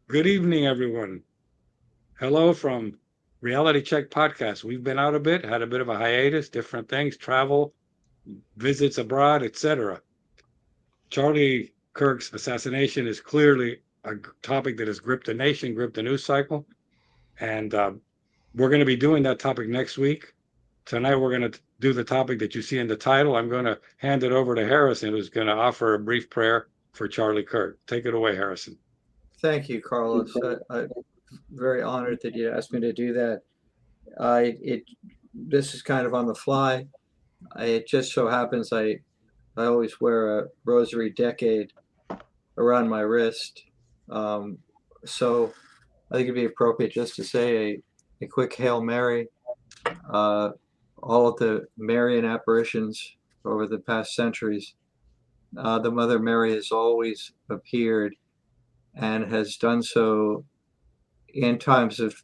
Good evening, everyone. Hello from Reality Check Podcast. We've been out a bit, had a bit of a hiatus, different things, travel, visits abroad, etc. Charlie Kirk's assassination is clearly a topic that has gripped the nation, gripped the news cycle, and we're going to be doing that topic next week. Tonight, we're going to do the topic that you see in the title. I'm going to hand it over to Harrison, who's going to offer a brief prayer for Charlie Kirk. Take it away, Harrison. Thank you, Carlos. I'm very honored that you asked me to do that. It this is kind of on the fly. It just so happens I always wear a rosary decade around my wrist, um, so I think it'd be appropriate just to say a quick Hail Mary. Uh, all of the Marian apparitions over the past centuries, the Mother Mary has always appeared and has done so in times of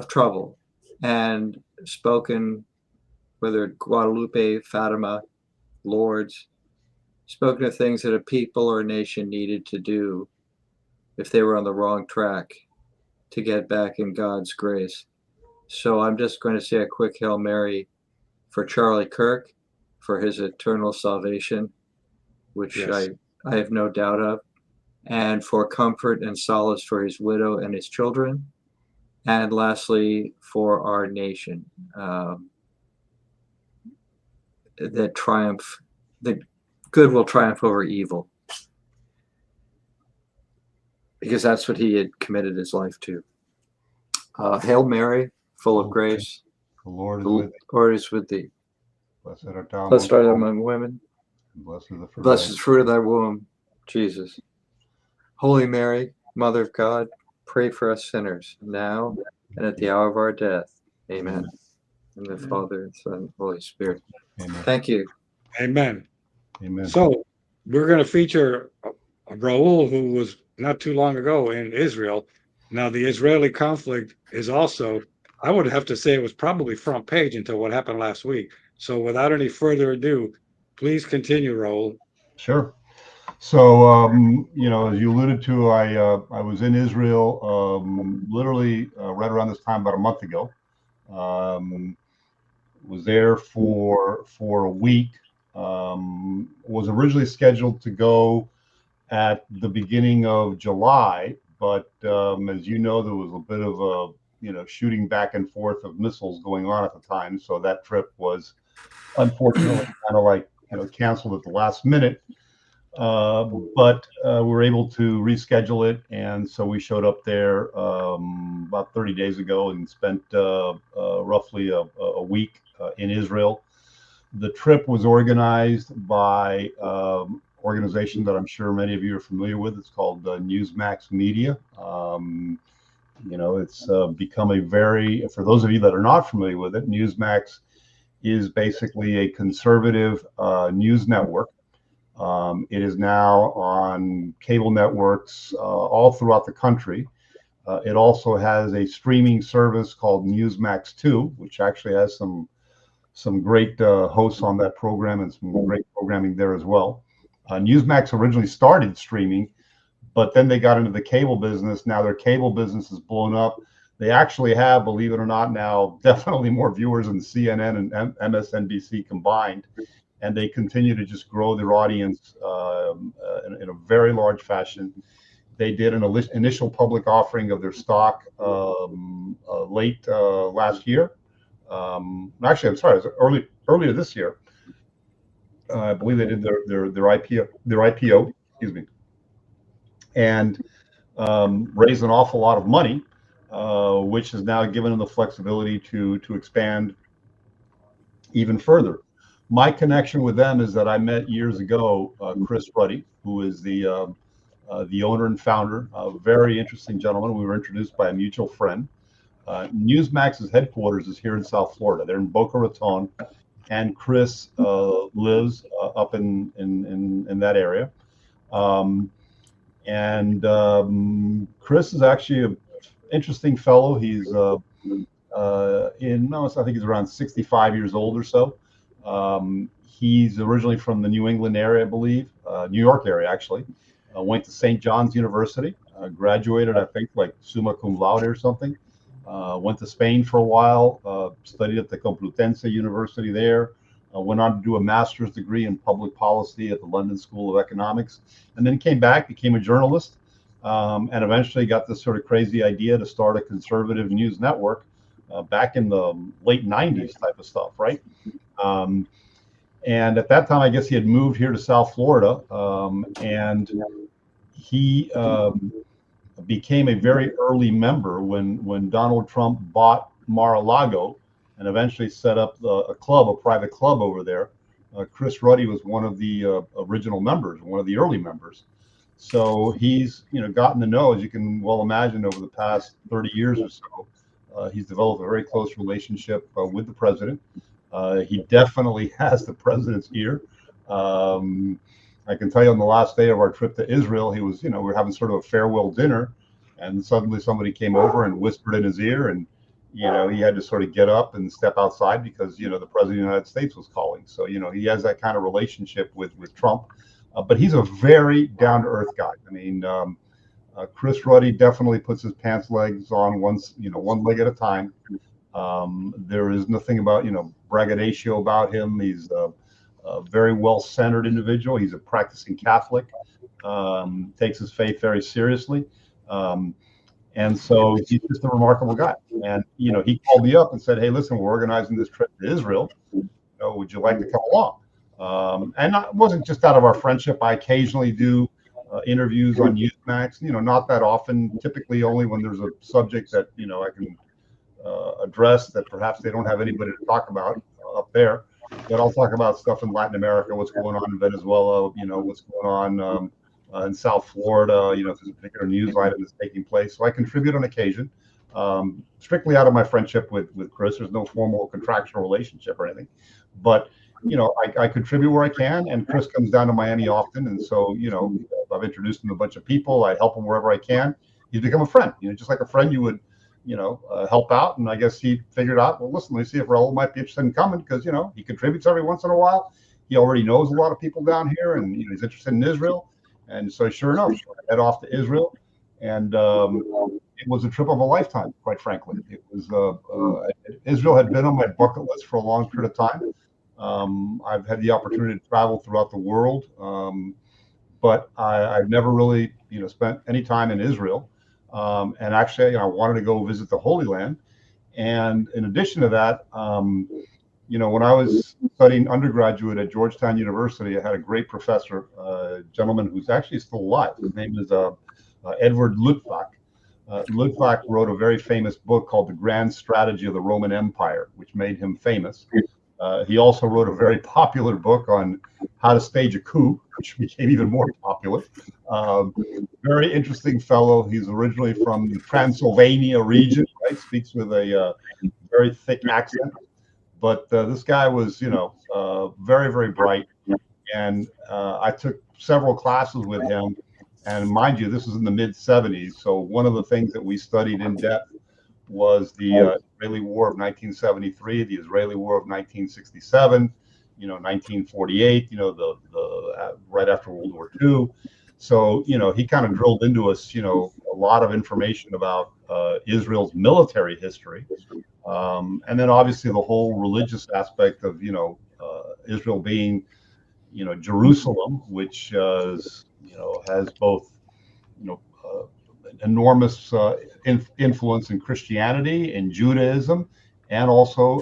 trouble and spoken, whether Guadalupe, Fatima, Lourdes, spoken of things that a people or a nation needed to do if they were on the wrong track to get back in God's grace. So I'm just going to say a quick Hail Mary for Charlie Kirk, for his eternal salvation, which Yes. I have no doubt of, and for comfort and solace for his widow and his children, and lastly for our nation, that triumph, that good will triumph over evil, because that's what he had committed his life to. Hail Mary, full of grace, The Lord is the with thee. Lord is with thee. Blessed art thou Blessed among art thou women, among women. and blessed is the fruit of Blessed thy is the fruit of thy womb, Jesus. Holy Mary, Mother of God, pray for us sinners, now and at the hour of our death. Amen. In the Father, and Son, and Holy Spirit. Amen. Thank you. Amen. Amen. So we're going to feature Raul, who was not too long ago in Israel. Now, the Israeli conflict is also, I would have to say, it was probably front page until what happened last week. So, without any further ado, please continue, Raul. Sure. So, as you alluded to, I was in Israel literally right around this time about a month ago. Was there for a week. Was originally scheduled to go at the beginning of July, but as you know, there was a bit of a shooting back and forth of missiles going on at the time, so that trip was unfortunately kind of like canceled at the last minute. But we were able to reschedule it, and so we showed up there about 30 days ago and spent roughly a week in Israel. The trip was organized by organization that I'm sure many of you are familiar with. It's called Newsmax Media. It's become a for those of you that are not familiar with it, Newsmax is basically a conservative news network. It is now on cable networks all throughout the country. It also has a streaming service called Newsmax 2, which actually has some great hosts on that program and some great programming there as well. Newsmax originally started streaming, but then they got into the cable business. Now their cable business is blown up. They actually have, believe it or not, now definitely more viewers than CNN and MSNBC combined. And they continue to just grow their audience in a very large fashion. They did an initial public offering of their stock late last year. Actually, I'm sorry, it was earlier this year. I believe they did their IPO, excuse me, and raised an awful lot of money, which has now given them the flexibility to expand even further. My connection with them is that I met years ago Chris Ruddy, who is the owner and founder, a very interesting gentleman. We were introduced by a mutual friend. Newsmax's headquarters is here in South Florida. They're in Boca Raton, and Chris lives up in that area. Chris is actually an interesting fellow. He's I think he's around 65 years old or so. He's originally from the New England area, I believe, New York area actually. Went to St. John's University, graduated, I think, like summa cum laude or something. Went to Spain for a while, studied at the Complutense University there, went on to do a master's degree in public policy at the London School of Economics, and then came back, became a journalist, and eventually got this sort of crazy idea to start a conservative news network back in the late 90s type of stuff, right? And at that time, I guess he had moved here to South Florida, and he became a very early member when Donald Trump bought Mar-a-Lago and eventually set up a club, a private club over there. Chris Ruddy was one of the original members, one of the early members. So he's gotten to know, as you can well imagine, over the past 30 years or so. He's developed a very close relationship with the president. He definitely has the president's ear. I can tell you on the last day of our trip to Israel, he was, we were having sort of a farewell dinner, and suddenly somebody came over and whispered in his ear, and, he had to sort of get up and step outside because, the president of the United States was calling. So, he has that kind of relationship with Trump, but he's a very down to earth guy. I mean, Chris Ruddy definitely puts his pants legs on one leg at a time. There is nothing about, braggadocio about him. He's a very well-centered individual. He's a practicing Catholic, takes his faith very seriously. And so he's just a remarkable guy. And, he called me up and said, hey, listen, we're organizing this trip to Israel. Would you like to come along? And it wasn't just out of our friendship. I occasionally do interviews on Newsmax, not that often, typically only when there's a subject that, I can address that perhaps they don't have anybody to talk about up there. But I'll talk about stuff in Latin America, what's going on in Venezuela, what's going on in South Florida, if there's a particular news item that's taking place. So I contribute on occasion, strictly out of my friendship with Chris. There's no formal contractual relationship or anything. But, I contribute where I can, and Chris comes down to Miami often. And so, I've introduced him to a bunch of people. I help him wherever I can. He's become a friend, just like a friend you would help out. And I guess he figured out, well, listen, let me see if Raul might be interested in coming because, he contributes every once in a while. He already knows a lot of people down here, and he's interested in Israel. And so sure enough, I head off to Israel. And it was a trip of a lifetime, quite frankly. It was Israel had been on my bucket list for a long period of time. I've had the opportunity to travel throughout the world, but I've never really, spent any time in Israel. And actually, I wanted to go visit the Holy Land. And in addition to that, when I was studying undergraduate at Georgetown University, I had a great professor, a gentleman who's actually still alive. His name is Edward Luttwak. Luttwak wrote a very famous book called The Grand Strategy of the Roman Empire, which made him famous. He also wrote a very popular book on how to stage a coup, which became even more popular. Very interesting fellow. He's originally from the Transylvania region, right? Speaks with a very thick accent. But this guy was, very, very bright. And I took several classes with him. And mind you, this was in the mid 70s. So one of the things that we studied in depth was the Israeli War of 1973, the Israeli War of 1967, 1948, the right after World War II. So, he kind of drilled into us, a lot of information about Israel's military history. And then obviously the whole religious aspect of, Israel being, Jerusalem, which is, has both, enormous influence in Christianity and Judaism, and also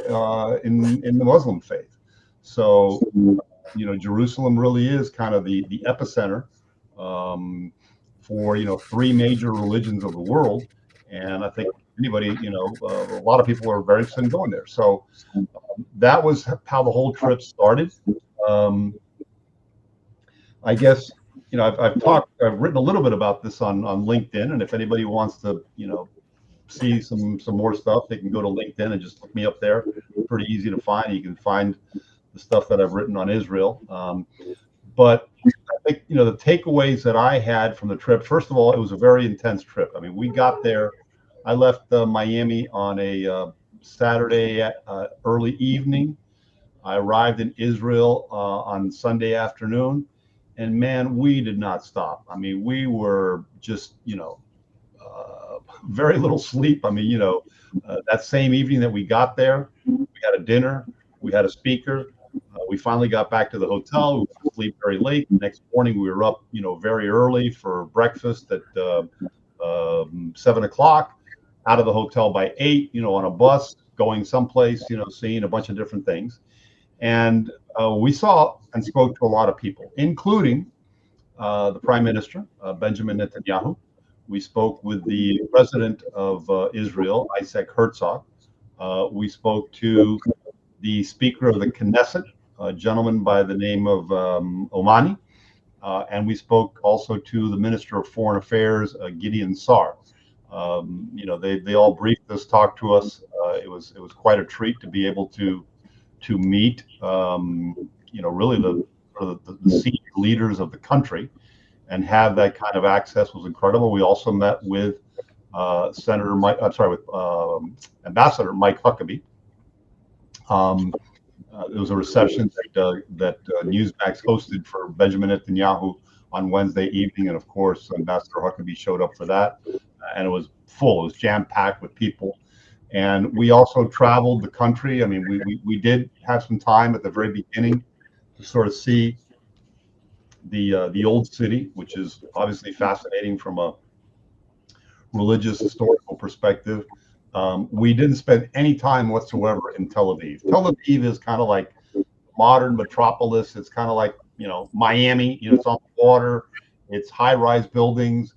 in the Muslim faith. So, Jerusalem really is kind of the epicenter for, three major religions of the world. And I think anybody, a lot of people are very interested in going there. So that was how the whole trip started. I guess, I've written a little bit about this on LinkedIn, and if anybody wants to, see some more stuff, they can go to LinkedIn and just look me up there. Pretty easy to find. You can find the stuff that I've written on Israel. But I think, the takeaways that I had from the trip, first of all, it was a very intense trip. I mean, we got there, I left Miami on a Saturday early evening. I arrived in Israel on Sunday afternoon. And man, we did not stop. I mean, we were just, very little sleep. I mean, that same evening that we got there, we had a dinner, we had a speaker. We finally got back to the hotel. We went to sleep very late. The next morning, we were up, very early for breakfast at 7 o'clock. Out of the hotel by 8. On a bus going someplace. Seeing a bunch of different things, and we saw and spoke to a lot of people, including the Prime Minister, Benjamin Netanyahu. We spoke with the President of Israel, Isaac Herzog. We spoke to the Speaker of the Knesset, a gentleman by the name of Omani. And we spoke also to the Minister of Foreign Affairs, Gideon Sar. They all briefed us, talked to us. It was quite a treat to be able to meet, really the senior leaders of the country, and have that kind of access was incredible. We also met with Ambassador Mike Huckabee. There was a reception that Newsmax hosted for Benjamin Netanyahu on Wednesday evening, and of course, Ambassador Huckabee showed up for that, and it was full. It was jam-packed with people. And we also traveled the country. I mean, we did have some time at the very beginning to sort of see the old city, which is obviously fascinating from a religious historical perspective. We didn't spend any time whatsoever in Tel Aviv. Tel Aviv is kind of like modern metropolis. It's kind of like, Miami, it's on the water. It's high-rise buildings.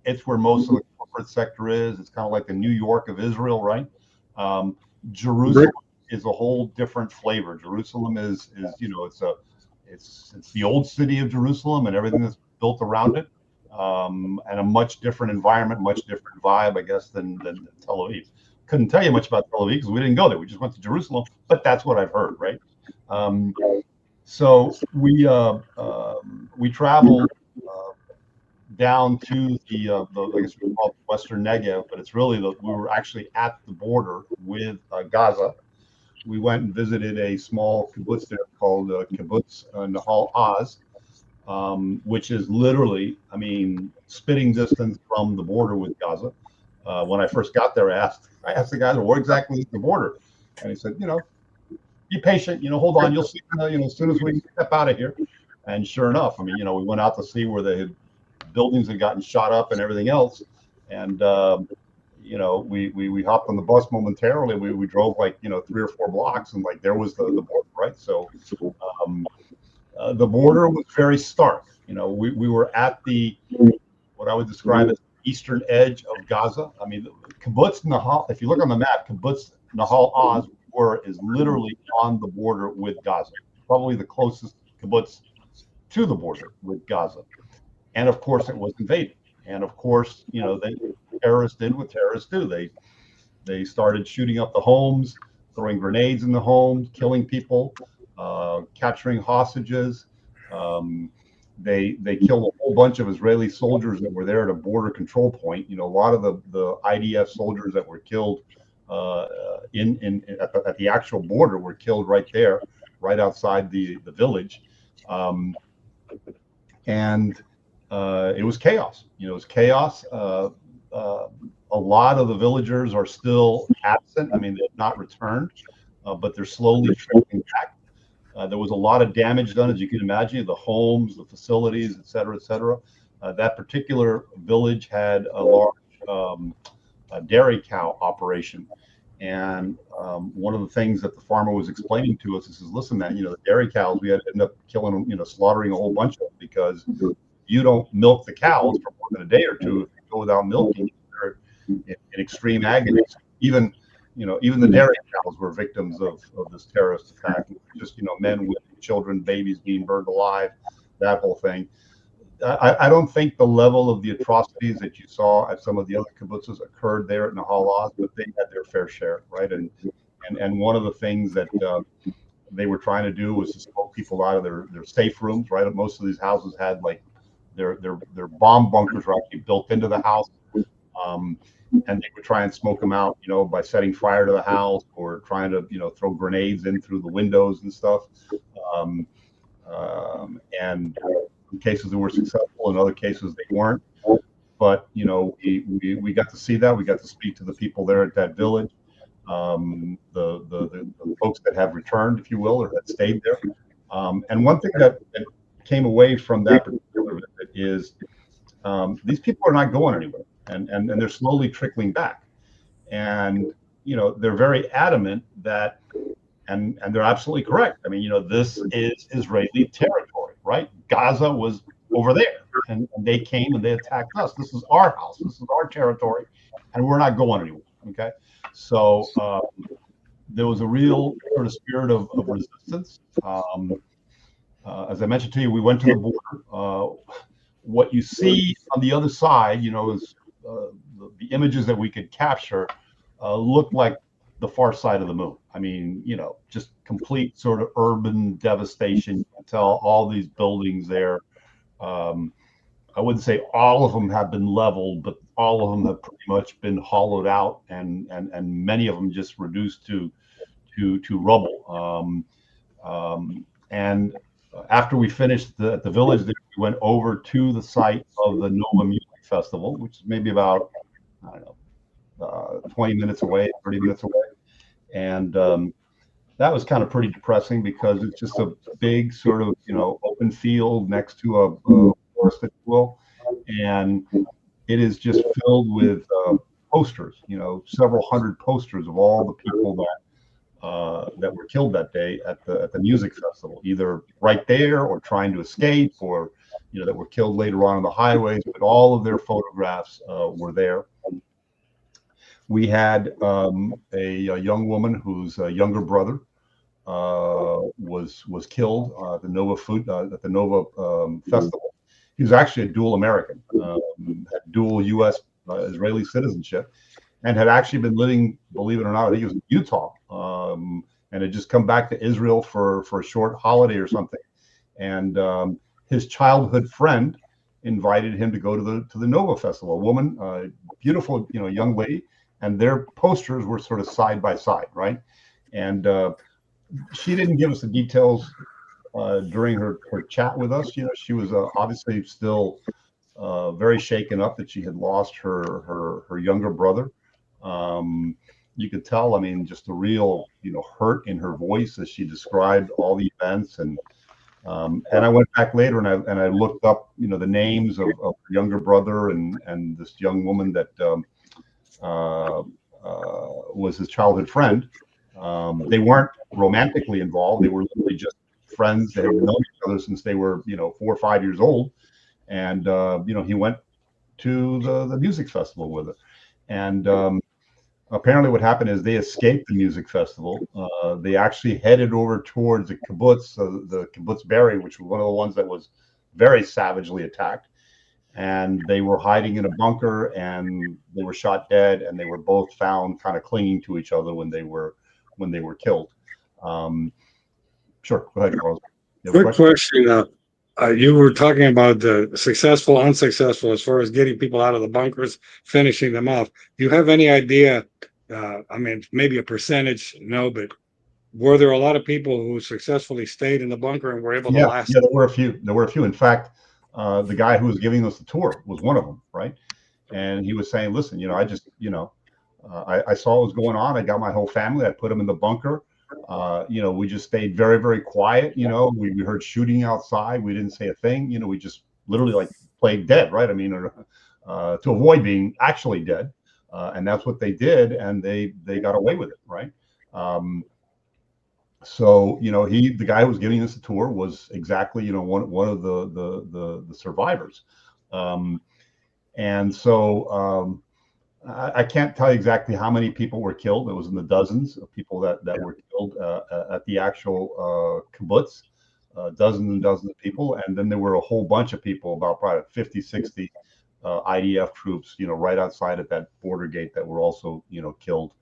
It's where most of the corporate sector is. It's kind of like the New York of Israel, right? Jerusalem is a whole different flavor. Jerusalem is it's the old city of Jerusalem and everything that's built around it, and a much different environment, much different vibe, I guess, than Tel Aviv. Couldn't tell you much about Tel Aviv because we didn't go there. We just went to Jerusalem, but that's what I've heard, right? So we traveled down to the I guess we call it Western Negev, but it's really we were actually at the border with Gaza. We went and visited a small kibbutz there called Kibbutz Nahal Oz, which is literally, I mean, spitting distance from the border with Gaza. When I first got there, I asked the guy, "Where exactly is the border?" And he said, "Be patient, hold on, you'll see, as soon as we step out of here." And sure enough, I mean, we went out to see where the buildings had gotten shot up and everything else, and we hopped on the bus momentarily. We drove like 3 or 4 blocks, and like there was the border, right? So the border was very stark. We were at what I would describe as the eastern edge of Gaza. I mean, Kibbutz Nahal, if you look on the map, Kibbutz Nahal Oz is literally on the border with Gaza, probably the closest kibbutz to the border with Gaza. And of course, it was invaded. And of course, terrorists did what terrorists do. They started shooting up the homes, throwing grenades in the homes, killing people, capturing hostages. They killed a whole bunch of Israeli soldiers that were there at a border control point. A lot of the IDF soldiers that were killed at the actual border were killed right there, right outside the village. And it was chaos. It was chaos. A lot of the villagers are still absent. I mean, they've not returned, but they're slowly trickling back. There was a lot of damage done, as you can imagine, the homes, the facilities, et cetera, et cetera. That particular village had a large dairy cow operation. And one of the things that the farmer was explaining to us, he says, "Listen, man, the dairy cows, we had to end up killing them, slaughtering a whole bunch of them, because you don't milk the cows for more than a day or two. If you go without milking, they're in extreme agony." Even the dairy cows were victims of this terrorist attack. Just, men, women, children, babies being burned alive, that whole thing. I don't think the level of the atrocities that you saw at some of the other kibbutzes occurred there at Nahal Oz, but they had their fair share, right? And one of the things that they were trying to do was to smoke people out of their safe rooms, right? Most of these houses had like their bomb bunkers were actually built into the house, and they would try and smoke them out, by setting fire to the house or trying to, throw grenades in through the windows and stuff. And in cases they were successful, in other cases they weren't. But we got to see that. We got to speak to the people there at that village, the folks that have returned, if you will, or that stayed there. And one thing that came away from that particular visit is these people are not going anywhere, and they're slowly trickling back. And they're very adamant that, and they're absolutely correct. I mean, this is Israeli territory, right? Gaza was over there, and they came and they attacked us. This is our house. This is our territory, and we're not going anywhere. Okay, so there was a real sort of spirit of resistance. As I mentioned to you, we went to the border. What you see on the other side, is the images that we could capture look like the far side of the moon. I mean, just complete sort of urban devastation. You can tell all these buildings there. I wouldn't say all of them have been leveled, but all of them have pretty much been hollowed out, and many of them just reduced to rubble. And after we finished at the village, we went over to the site of the Nova Music Festival, which is maybe about, I don't know, 20 minutes away, 30 minutes away. And that was kind of pretty depressing because it's just a big sort of, open field next to a forest, if you will. And it is just filled with posters, several hundred posters of all the people that were killed that day at the music festival, either right there or trying to escape, or that were killed later on the highways. But all of their photographs were there. We had a young woman whose younger brother was killed at the Nova festival. He was actually a dual American, had dual U.S. Israeli citizenship, and had actually been living, believe it or not, I think he was in Utah, and had just come back to Israel for a short holiday or something. And his childhood friend invited him to go to the Nova Festival. A woman, beautiful, young lady, and their posters were sort of side by side, right? And she didn't give us the details during her chat with us. She was obviously still very shaken up that she had lost her younger brother. You could tell, I mean, just a real, hurt in her voice as she described all the events. And I went back later and I looked up, the names of her younger brother and this young woman that was his childhood friend. They weren't romantically involved. They were literally just friends. They had known each other since they were, 4 or 5 years old. And, he went to the music festival with her. And apparently what happened is they escaped the music festival. They actually headed over towards the kibbutz, the kibbutz Berry, which was one of the ones that was very savagely attacked. And they were hiding in a bunker, and they were shot dead, and they were both found kind of clinging to each other when they were killed. Sure, go ahead, Carlos. Quick question. You were talking about the successful, unsuccessful, as far as getting people out of the bunkers, finishing them off. Do you have any idea? I mean, maybe a percentage, no, but were there a lot of people who successfully stayed in the bunker and were able to last? Yeah, there were a few. In fact, the guy who was giving us the tour was one of them, right? And he was saying, listen, I just, I saw what was going on. I got my whole family. I put them in the bunker. We just stayed very, very quiet. We heard shooting outside. We didn't say a thing. We just literally like played dead, right? I mean, to avoid being actually dead. And that's what they did. And they got away with it, right? So, the guy who was giving us the tour was exactly, one of the survivors. And so I can't tell you exactly how many people were killed. It was in the dozens of people that were killed at the actual kibbutz, dozens and dozens of people. And then there were a whole bunch of people, about probably 50, 60 IDF troops, right outside at that border gate that were also, killed.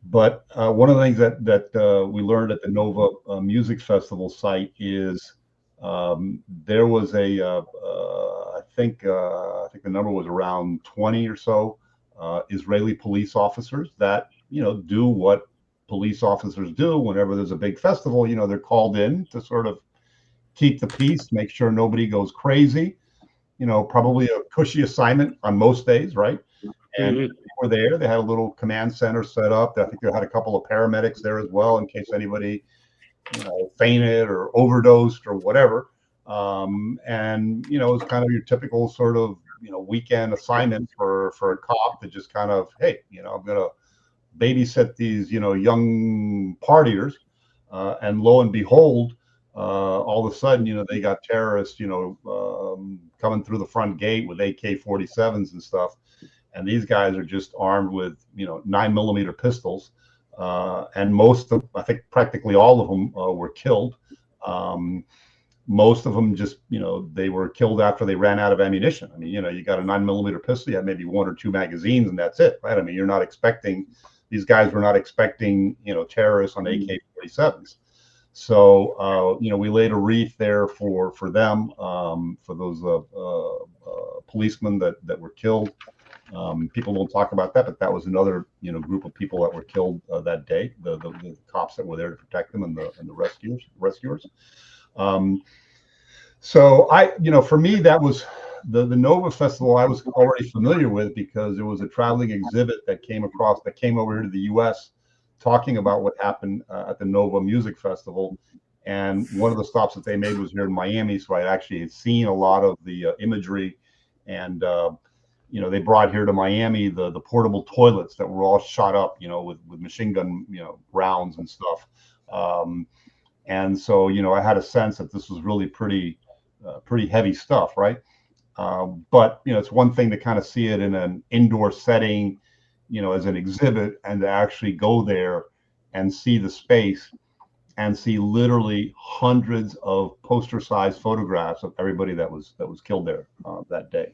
But one of the things that we learned at the Nova Music Festival site is there was I think the number was around 20 or so Israeli police officers that do what police officers do whenever there's a big festival. They're called in to sort of keep the peace, make sure nobody goes crazy. probably a cushy assignment on most days, right? And Mhm. they were there. They had a little command center set up. I think they had a couple of paramedics there as well in case anybody, fainted or overdosed or whatever. And it's kind of your typical sort of weekend assignment for a cop to just kind of, hey, I'm gonna babysit these young partiers, and lo and behold, all of a sudden they got terrorists coming through the front gate with AK-47s and stuff, and these guys are just armed with 9mm pistols, and I think practically all of them were killed. Um, Most of them just they were killed after they ran out of ammunition. I mean, you got a 9mm pistol, you have maybe one or two magazines, and that's it, right? I mean, you're not expecting these guys were not expecting terrorists on AK-47s. So we laid a wreath there for them, for those policemen that were killed. People don't talk about that, but that was another group of people that were killed that day. The cops that were there to protect them, and the rescuers. Um, so for me, that was the Nova Festival. I was already familiar with because it was a traveling exhibit that came over here to the U.S. talking about what happened at the Nova Music Festival. And one of the stops that they made was here in Miami, so I actually had seen a lot of the imagery, and they brought here to Miami the portable toilets that were all shot up, with machine gun rounds and stuff. And so I had a sense that this was really pretty heavy stuff, right? But it's one thing to kind of see it in an indoor setting, as an exhibit, and to actually go there and see the space and see literally hundreds of poster-sized photographs of everybody that was killed there that day.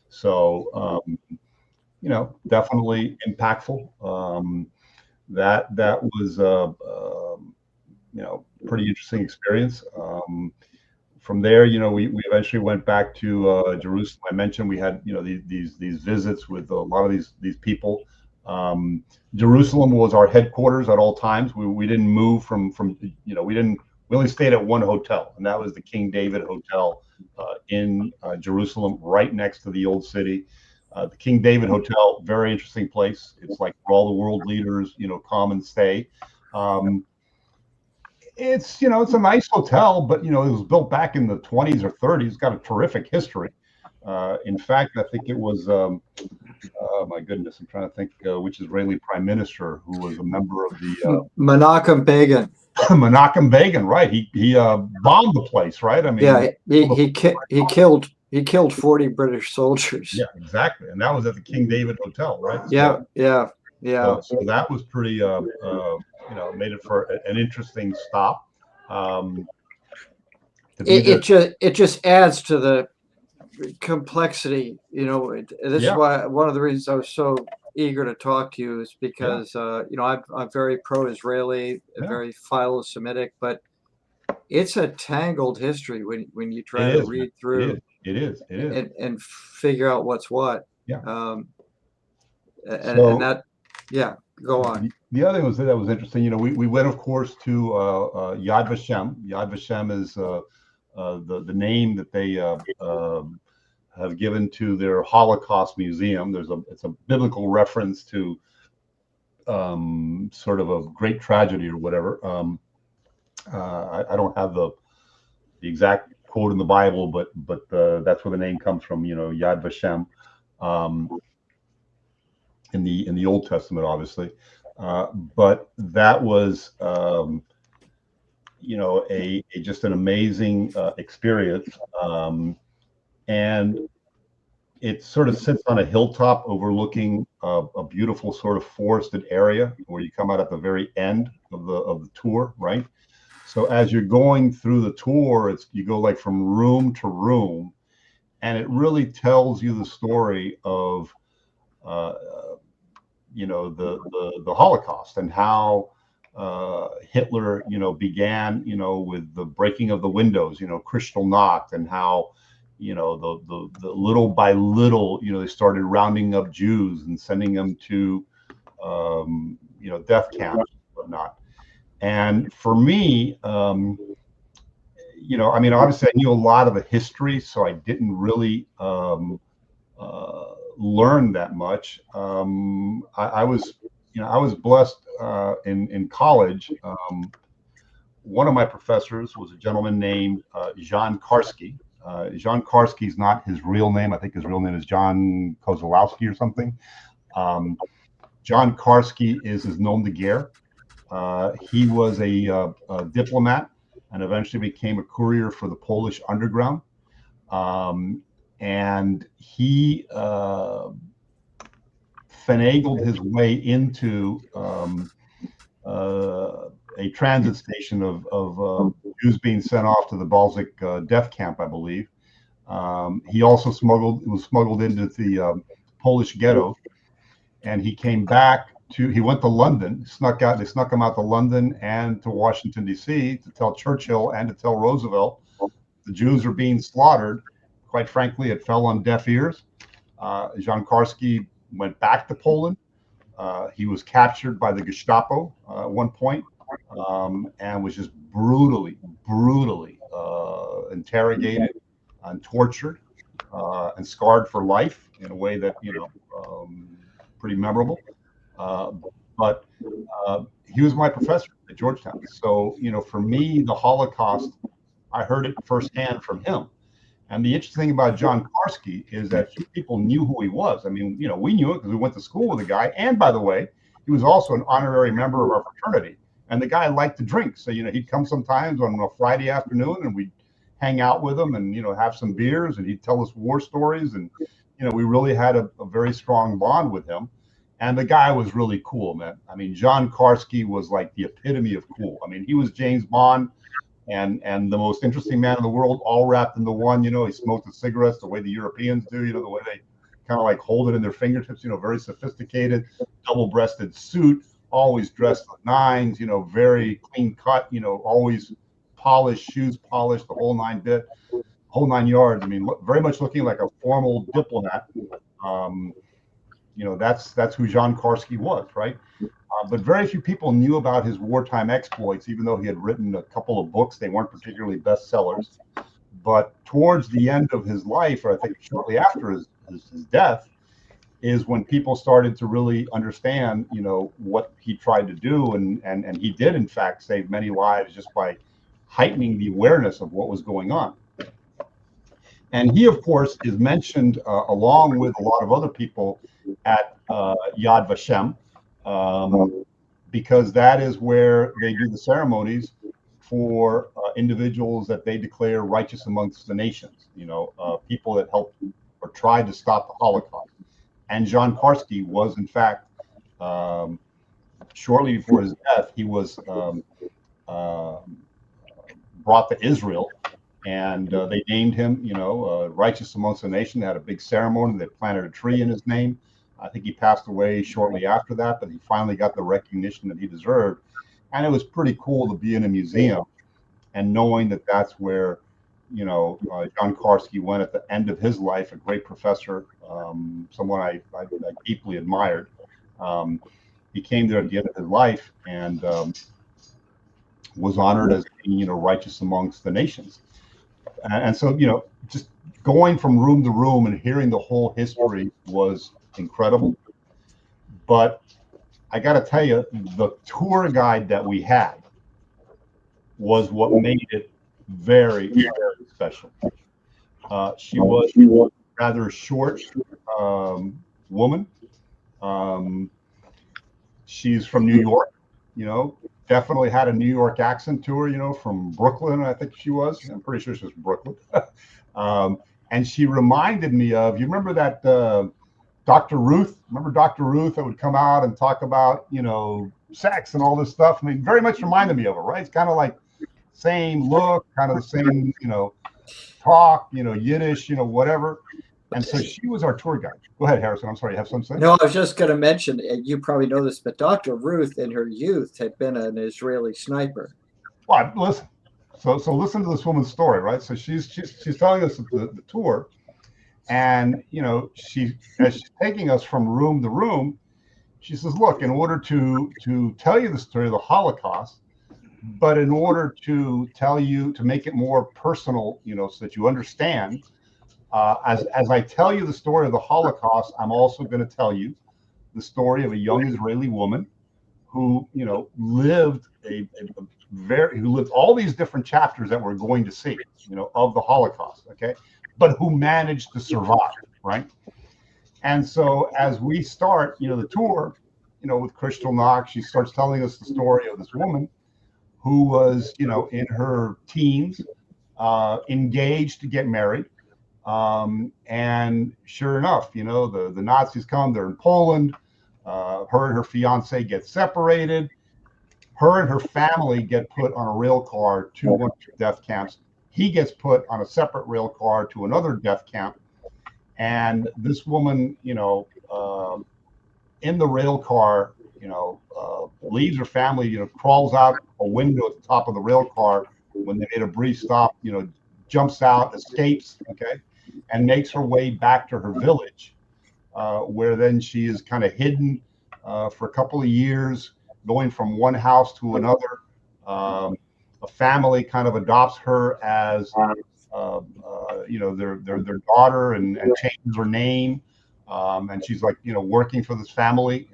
So definitely impactful. That was pretty interesting experience. From there, we eventually went back to Jerusalem. I mentioned we had these visits with a lot of these people. Jerusalem was our headquarters at all times. We didn't move from we only stayed at one hotel, and that was the King David Hotel in Jerusalem, right next to the old city. The King David Hotel, very interesting place. It's like where all the world leaders come and stay. It's it's a nice hotel, but it was built back in the 20s or 30s. It's got a terrific history. In fact, I think it was my goodness, I'm trying to think which Israeli prime minister who was a member of the Menachem Begin. Menachem Begin, right? He bombed the place, right? I mean, Yeah, he killed 40 British soldiers. Yeah, exactly, and that was at the King David Hotel, right? Yeah. So that was pretty made it for an interesting stop. It just adds to the complexity. This is why one of the reasons I was so eager to talk to you is because I'm very pro-Israeli, very philo-Semitic, but it's a tangled history when you try to read through. It is. And figure out what's what. Yeah. And that, go on. The other thing that was interesting. We went, of course, to Yad Vashem. Yad Vashem is the name that they have given to their Holocaust Museum. It's a biblical reference to sort of a great tragedy or whatever. I don't have the exact quote in the Bible, but that's where the name comes from. Yad Vashem, in the Old Testament, obviously. But that was just an amazing experience. And it sort of sits on a hilltop overlooking a beautiful sort of forested area where you come out at the very end of the tour, right? So as you're going through the tour, you go like from room to room, and it really tells you the story of the Holocaust and how Hitler began with the breaking of the windows, Kristallnacht, and how the little by little they started rounding up Jews and sending them to death camps and whatnot. And for me, I mean, obviously I knew a lot of the history, so I didn't really learn that much. I was, I was blessed in college. One of my professors was a gentleman named John Karski. John Karski is not his real name. I think his real name is John Kozlowski or something. John Karski is known to guerre. He was a diplomat and eventually became a courier for the Polish underground. And he finagled his way into a transit station of Jews being sent off to the Baltic death camp, I believe. He also was smuggled into the Polish ghetto, and he came back he went to London, they snuck him out to London and to Washington, D.C. to tell Churchill and to tell Roosevelt the Jews are being slaughtered. Quite frankly, it fell on deaf ears. Jan Karski went back to Poland. He was captured by the Gestapo at one point, and was just brutally interrogated and tortured and scarred for life in a way that, pretty memorable. But he was my professor at Georgetown. So, for me, the Holocaust, I heard it firsthand from him. And the interesting thing about John Karski is that few people knew who he was. I mean, we knew it because we went to school with the guy. And by the way, he was also an honorary member of our fraternity. And the guy liked to drink. So, he'd come sometimes on a Friday afternoon and we'd hang out with him and, have some beers, and he'd tell us war stories. And, we really had a very strong bond with him. And the guy was really cool, man. I mean, John Karski was like the epitome of cool. I mean, he was James Bond and the most interesting man in the world, all wrapped into one. He smoked the cigarettes the way the Europeans do, the way they kind of like hold it in their fingertips, very sophisticated, double-breasted suit, always dressed with nines, very clean cut, always polished, shoes polished, the whole whole 9 yards. I mean, very much looking like a formal diplomat. That's who Jan Karski was, right? But very few people knew about his wartime exploits, even though he had written a couple of books. They weren't particularly bestsellers. But towards the end of his life, or I think shortly after his death, is when people started to really understand, what he tried to do. And he did, in fact, save many lives just by heightening the awareness of what was going on. And he, of course, is mentioned along with a lot of other people at Yad Vashem, because that is where they do the ceremonies for individuals that they declare righteous amongst the nations, people that helped or tried to stop the Holocaust. And Jan Karski was, in fact, shortly before his death, he was brought to Israel. And they named him, righteous amongst the nation. They had a big ceremony. They planted a tree in his name. I think he passed away shortly after that, but he finally got the recognition that he deserved. And it was pretty cool to be in a museum and knowing that that's where, Jan Karski went at the end of his life, a great professor, someone I deeply admired. He came there at the end of his life and was honored as being, righteous amongst the nations. And so, just going from room to room and hearing the whole history was incredible. But I got to tell you, the tour guide that we had was what made it very, very special. She was a rather short woman. She's from New York, definitely had a New York accent to her, from Brooklyn, I think she was. I'm pretty sure she was from Brooklyn. And she reminded me of, you remember that Dr. Ruth? Remember Dr. Ruth that would come out and talk about, sex and all this stuff? I mean, very much reminded me of her, right? It's kind of like same look, kind of the same, talk, Yiddish, whatever. And so she was our tour guide. Go ahead, Harrison. I'm sorry, you have something to say? No, I was just going to mention, you probably know this, but Dr. Ruth in her youth had been an Israeli sniper. Well, listen. So listen to this woman's story, right? So she's telling us the tour, and as she's taking us from room to room, she says, "Look, in order to tell you the story of the Holocaust, But in order to tell you, to make it more personal, so that you understand, as I tell you the story of the Holocaust, I'm also going to tell you the story of a young Israeli woman who, lived who lived all these different chapters that we're going to see, of the Holocaust. Okay, but who managed to survive, right? And so as we start, the tour, with Crystal Knox, she starts telling us the story of this woman who was, in her teens, engaged to get married. And sure enough, the Nazis come, they're in Poland. Her and her fiance get separated. Her and her family get put on a rail car to one of the death camps. He gets put on a separate rail car to another death camp. And this woman, in the rail car, leaves her family, crawls out a window at the top of the rail car when they made a brief stop, jumps out, escapes, okay, and makes her way back to her village, where then she is kind of hidden for a couple of years, going from one house to another. A family kind of adopts her as their daughter, and changes her name. And she's like, working for this family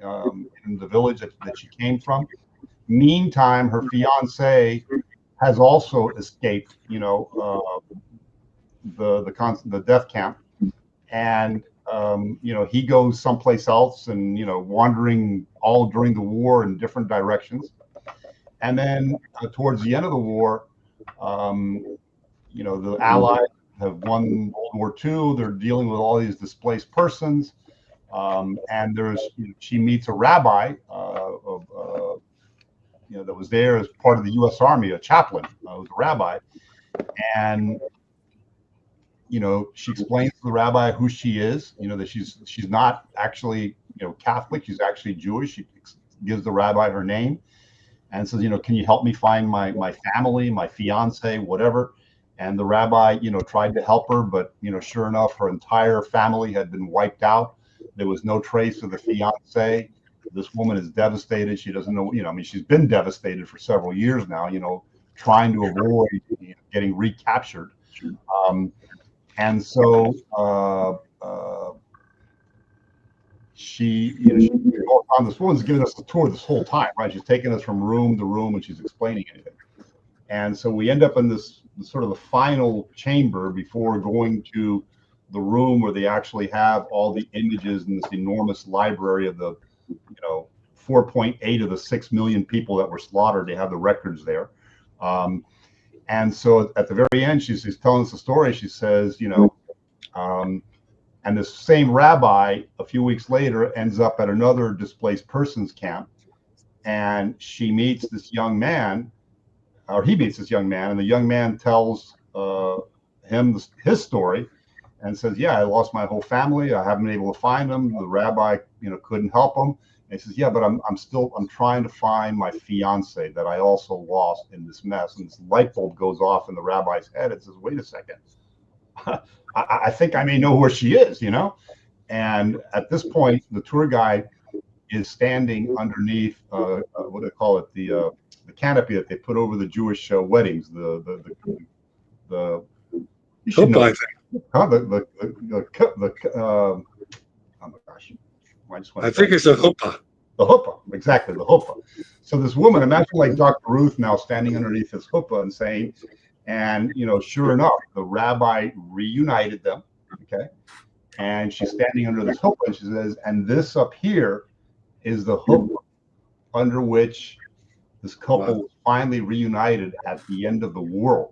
in the village that she came from. Meantime, her fiance has also escaped, the death camp, and he goes someplace else, and wandering all during the war in different directions. And then towards the end of the war, the Allies have won World War II. They're dealing with all these displaced persons. And she meets a rabbi that was there as part of the U.S. Army, a chaplain, was a rabbi. And she explains to the rabbi who she is, that she's not actually Catholic, she's actually Jewish. She gives the rabbi her name and says, can you help me find my family, my fiance, whatever. And the rabbi, tried to help her, but sure enough, her entire family had been wiped out. There was no trace of the fiance. This woman is devastated. She doesn't know, she's been devastated for several years now, trying to avoid getting recaptured. And so she on this woman's giving us the tour this whole time, right? She's taking us from room to room, and she's explaining anything. And so we end up in this sort of the final chamber before going to the room where they actually have all the images in this enormous library of the 4.8 of the 6 million people that were slaughtered. They have the records there. And so at the very end, she's telling us the story. She says, and this same rabbi a few weeks later ends up at another displaced persons camp, and she meets this young man, or he meets this young man, and the young man tells him his story and says, yeah, I lost my whole family. I haven't been able to find them. The rabbi, couldn't help him. And he says, yeah, but I'm trying to find my fiance that I also lost in this mess. And this light bulb goes off in the rabbi's head. It says, wait a second. I think I may know where she is, And at this point, the tour guide is standing underneath, what do they call it? The canopy that they put over the Jewish weddings. The you should know. Oh my gosh. I think it's a chuppah. The chuppah, exactly, the chuppah. So this woman, imagine like Dr. Ruth now standing underneath this chuppah and saying, and sure enough, the rabbi reunited them, okay? And she's standing under this chuppah, and she says, and this up here is the chuppah under which this couple was finally reunited at the end of the war.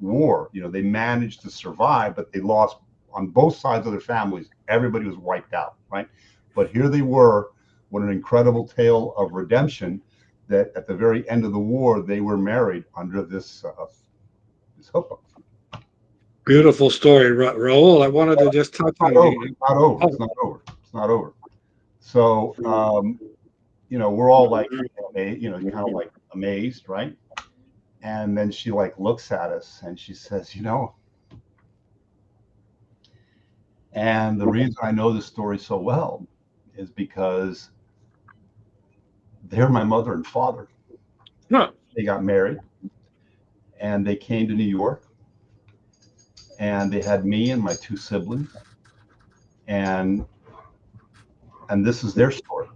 They managed to survive, but they lost on both sides of their families. Everybody was wiped out, right? But here they were. What an incredible tale of redemption, that at the very end of the war, they were married under this chuppah. Beautiful story, Raul. I wanted to just touch on It's not over. It's not over. It's not over. So, we're all like, kind of like amazed, right? And then she like looks at us and she says, and the reason I know this story so well is because they're my mother and father. Huh. They got married. and they came to New York, and they had me and my two siblings, and this is their story,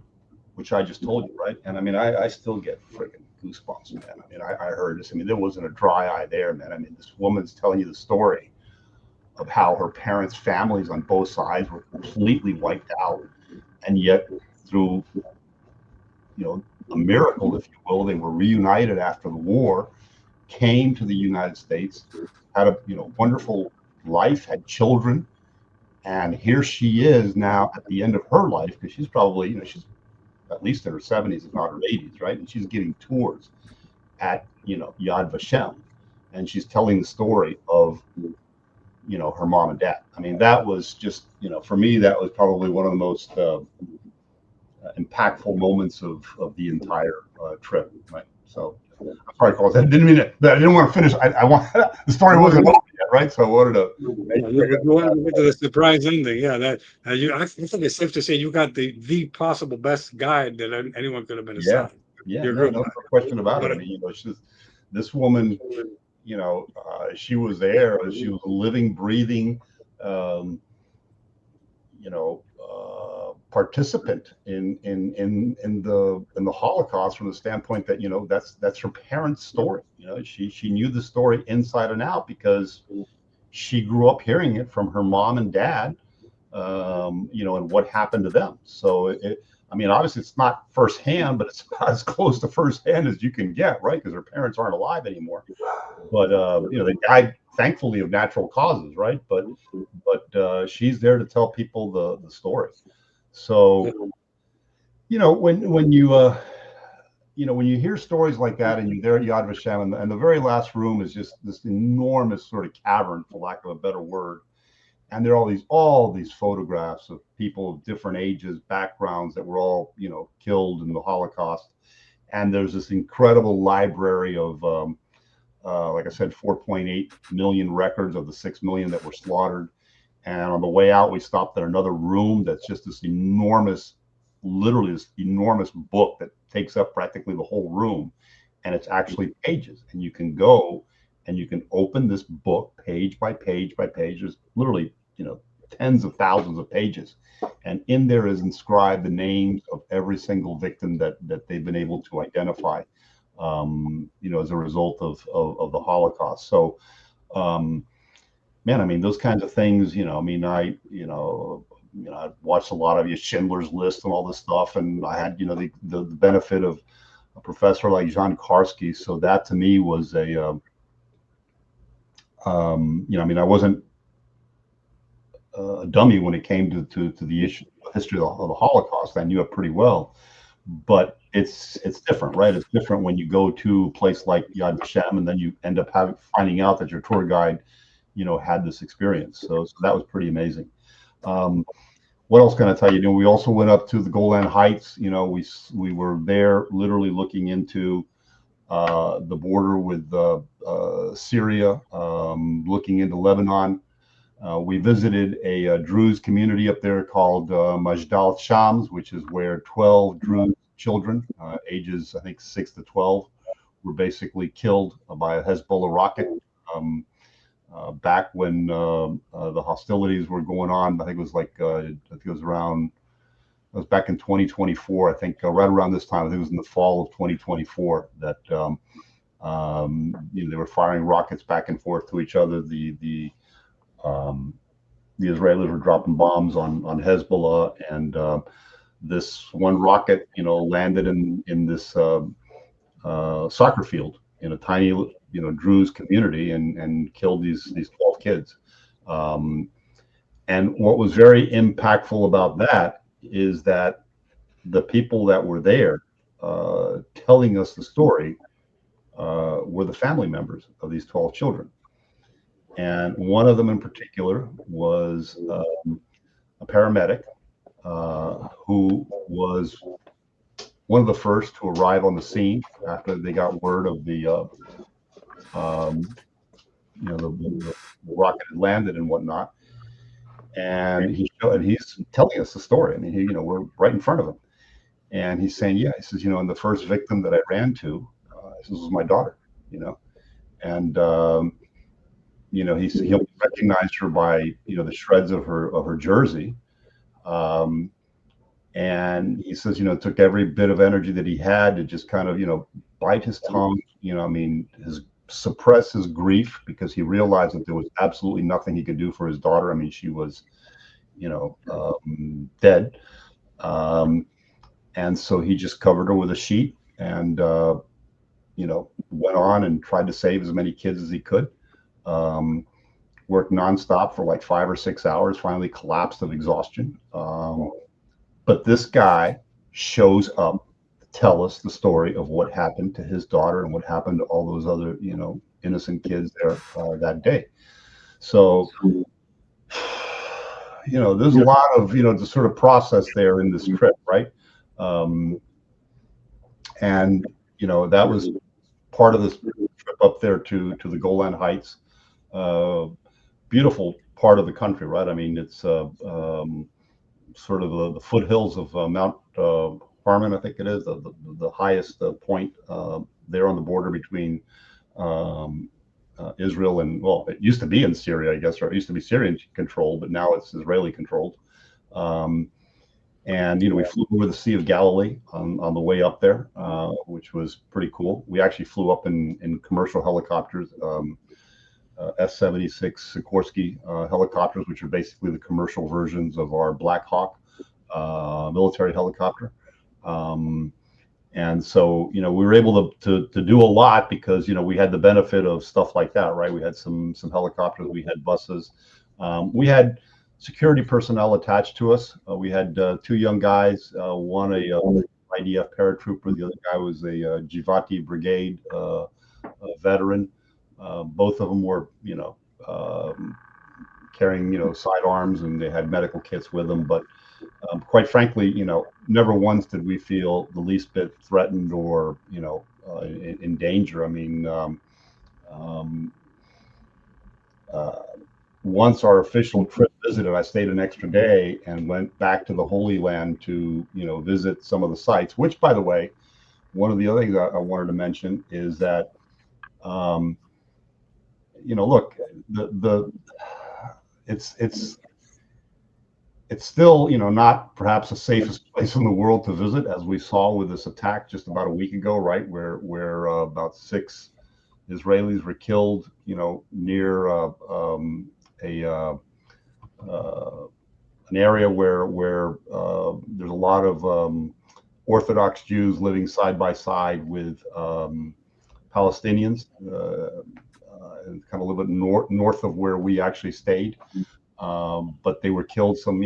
which I just told you, right? And I mean, I still get freaking goosebumps, man. I mean, I heard this. I mean, there wasn't a dry eye there, man. I mean, this woman's telling you the story of how her parents' families on both sides were completely wiped out, and yet through, a miracle, if you will, they were reunited after the war, came to the United States, had a wonderful life, had children, and here she is now at the end of her life, because she's probably, she's at least in her 70s, if not her 80s, right? And she's giving tours at, Yad Vashem, and she's telling the story of, her mom and dad. I mean, that was just, for me, that was probably one of the most impactful moments of the entire trip, right? So, I'm sorry, Carl, I didn't mean it. I didn't want to finish. I want the story wasn't over yet, right? So I wanted to. Yeah, you wanted to get to the surprise ending. Yeah, that I think it's safe to say you got the possible best guide that anyone could have been Yeah, assigned. yeah, Your no, group. no question about it. I mean, this woman, she was there. She was a living, breathing, um, participant in the Holocaust, from the standpoint that that's her parents' story. She knew the story inside and out, because she grew up hearing it from her mom and dad, and what happened to them. So I mean, obviously it's not firsthand, but it's about as close to firsthand as you can get, right? Because her parents aren't alive anymore. But they died, thankfully, of natural causes, right? But she's there to tell people the story. So when you hear stories like that, and you're there at Yad Vashem, and the very last room is just this enormous sort of cavern, for lack of a better word, and there are all these photographs of people of different ages, backgrounds, that were all killed in the Holocaust, and there's this incredible library of like I said, 4.8 million records of the 6 million that were slaughtered. And on the way out, we stopped at another room that's just this enormous, literally this enormous book that takes up practically the whole room. And it's actually pages. And you can go and you can open this book page by page by page. There's literally, tens of thousands of pages. And in there is inscribed the names of every single victim that they've been able to identify, as a result of the Holocaust. So, man, I mean, those kinds of things, I mean, I watched a lot of Schindler's List and all this stuff, and I had, the benefit of a professor like John Karski. So that to me was a, I mean, I wasn't a dummy when it came to the history of the Holocaust. I knew it pretty well, but it's different, right? It's different when you go to a place like Yad Vashem, and then you end up finding out that your tour guide, had this experience. So that was pretty amazing. What else can I tell you? We also went up to the Golan Heights. We were there literally looking into the border with Syria, looking into Lebanon. We visited a Druze community up there called Majdal Shams, which is where 12 Druze children, ages I think 6 to 12, were basically killed by a Hezbollah rocket. Back when the hostilities were going on, I think it was it was back in 2024. I think right around this time, I think it was in the fall of 2024, that they were firing rockets back and forth to each other. The Israelis were dropping bombs on Hezbollah, and this one rocket, landed in this soccer field in a tiny, Druze community, and killed these 12 kids. And what was very impactful about that is that the people that were there telling us the story were the family members of these 12 children. And one of them in particular was a paramedic who was one of the first to arrive on the scene after they got word of the rocket had landed and whatnot. And he's telling us the story. I mean, we're right in front of him, and he's saying, yeah, he says, and the first victim that I ran to, this was my daughter, and he recognized her by the shreds of her jersey. Um, and he says, it took every bit of energy that he had to just kind of, bite his tongue, I mean, suppress his grief, because he realized that there was absolutely nothing he could do for his daughter. I mean, she was, dead. And so he just covered her with a sheet and, went on and tried to save as many kids as he could. Worked nonstop for like 5 or 6 hours, finally collapsed of exhaustion. But this guy shows up to tell us the story of what happened to his daughter and what happened to all those other, innocent kids there that day. So, there's a lot of, to sort of process there in this trip, right? And, that was part of this trip up there to the Golan Heights. Beautiful part of the country, right? I mean, it's sort of the foothills of Mount Harmon, I think it is, the highest point there on the border between Israel and, well, it used to be in Syria, I guess, or it used to be Syrian controlled, but now it's Israeli controlled. And we flew over the Sea of Galilee on the way up there, which was pretty cool. We actually flew up in commercial helicopters, S-76 Sikorsky helicopters, which are basically the commercial versions of our Black Hawk military helicopter. And so, we were able to do a lot because, we had the benefit of stuff like that, right? We had some helicopters, we had buses, we had security personnel attached to us. We had 2 young guys, one a IDF paratrooper, the other guy was a Givati Brigade veteran. Both of them were, carrying, sidearms, and they had medical kits with them. But quite frankly, never once did we feel the least bit threatened or, in danger. I mean, once our official trip visited, I stayed an extra day and went back to the Holy Land to, visit some of the sites, which, by the way, one of the other things I wanted to mention is that, look, it's still, not perhaps the safest place in the world to visit, as we saw with this attack just about a week ago, right, where about 6 Israelis were killed, near an area where there's a lot of Orthodox Jews living side by side with Palestinians, and kind of a little bit north of where we actually stayed. But they were killed. Some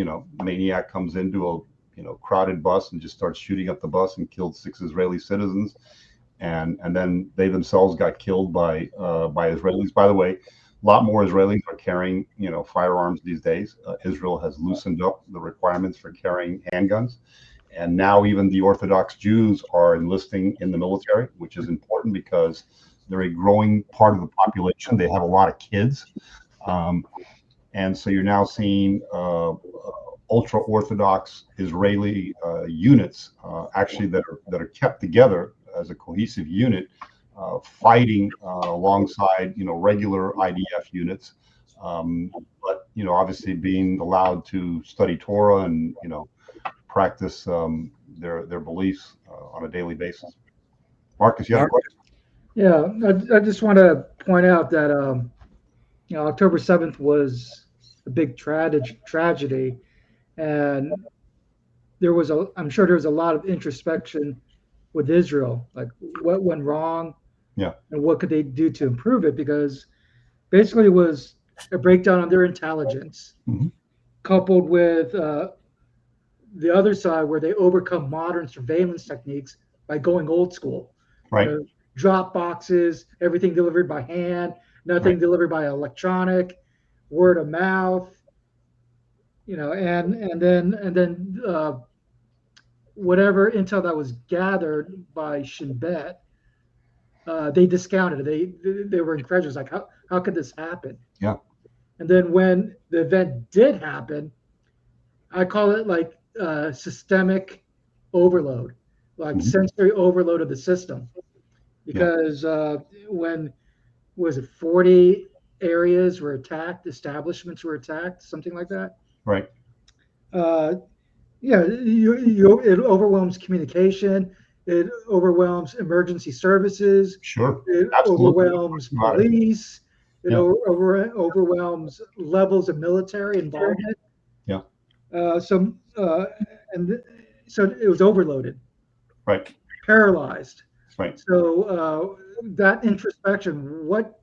maniac comes into a crowded bus and just starts shooting up the bus and killed 6 Israeli citizens, and then they themselves got killed by Israelis. By the way, a lot more Israelis are carrying firearms these days. Israel has loosened up the requirements for carrying handguns, and now even the Orthodox Jews are enlisting in the military, which is important because they're a growing part of the population. They have a lot of kids. And so you're now seeing ultra-Orthodox Israeli units actually that are kept together as a cohesive unit, fighting alongside regular IDF units, but obviously being allowed to study Torah and practice their beliefs on a daily basis. Marcus, you have a question? Yeah, I just want to point out that October 7th was a big tragedy, and I'm sure there was a lot of introspection with Israel, like what went wrong, yeah, and what could they do to improve it, because basically it was a breakdown on their intelligence, coupled with the other side where they overcome modern surveillance techniques by going old school. Right. Drop boxes, everything delivered by hand, nothing delivered by electronic, word of mouth, and then whatever intel that was gathered by Shin Bet, they discounted it. They were incredulous, like how could this happen? Yeah. And then when the event did happen, I call it like systemic overload, like sensory overload of the system. Because when was it 40 areas were attacked, establishments were attacked, something like that. Right. Uh, yeah, it overwhelms communication, it overwhelms emergency services, Sure. it Absolutely. overwhelms About it. police, it Yeah. overwhelms levels of military involvement. Yeah. Uh, so, uh, and so it was overloaded, Right. paralyzed. Right. So that introspection, what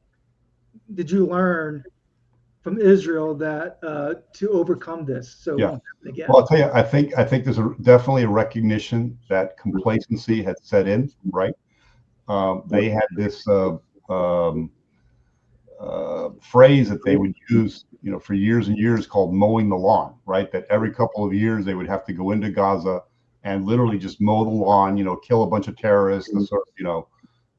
did you learn from Israel that to overcome this so it Yeah. won't happen again? Well, I'll tell you, I think there's definitely a recognition that complacency had set in, right? They had this phrase that they would use, for years and years called mowing the lawn, right? That every couple of years they would have to go into Gaza and literally just mow the lawn, kill a bunch of terrorists, to sort of,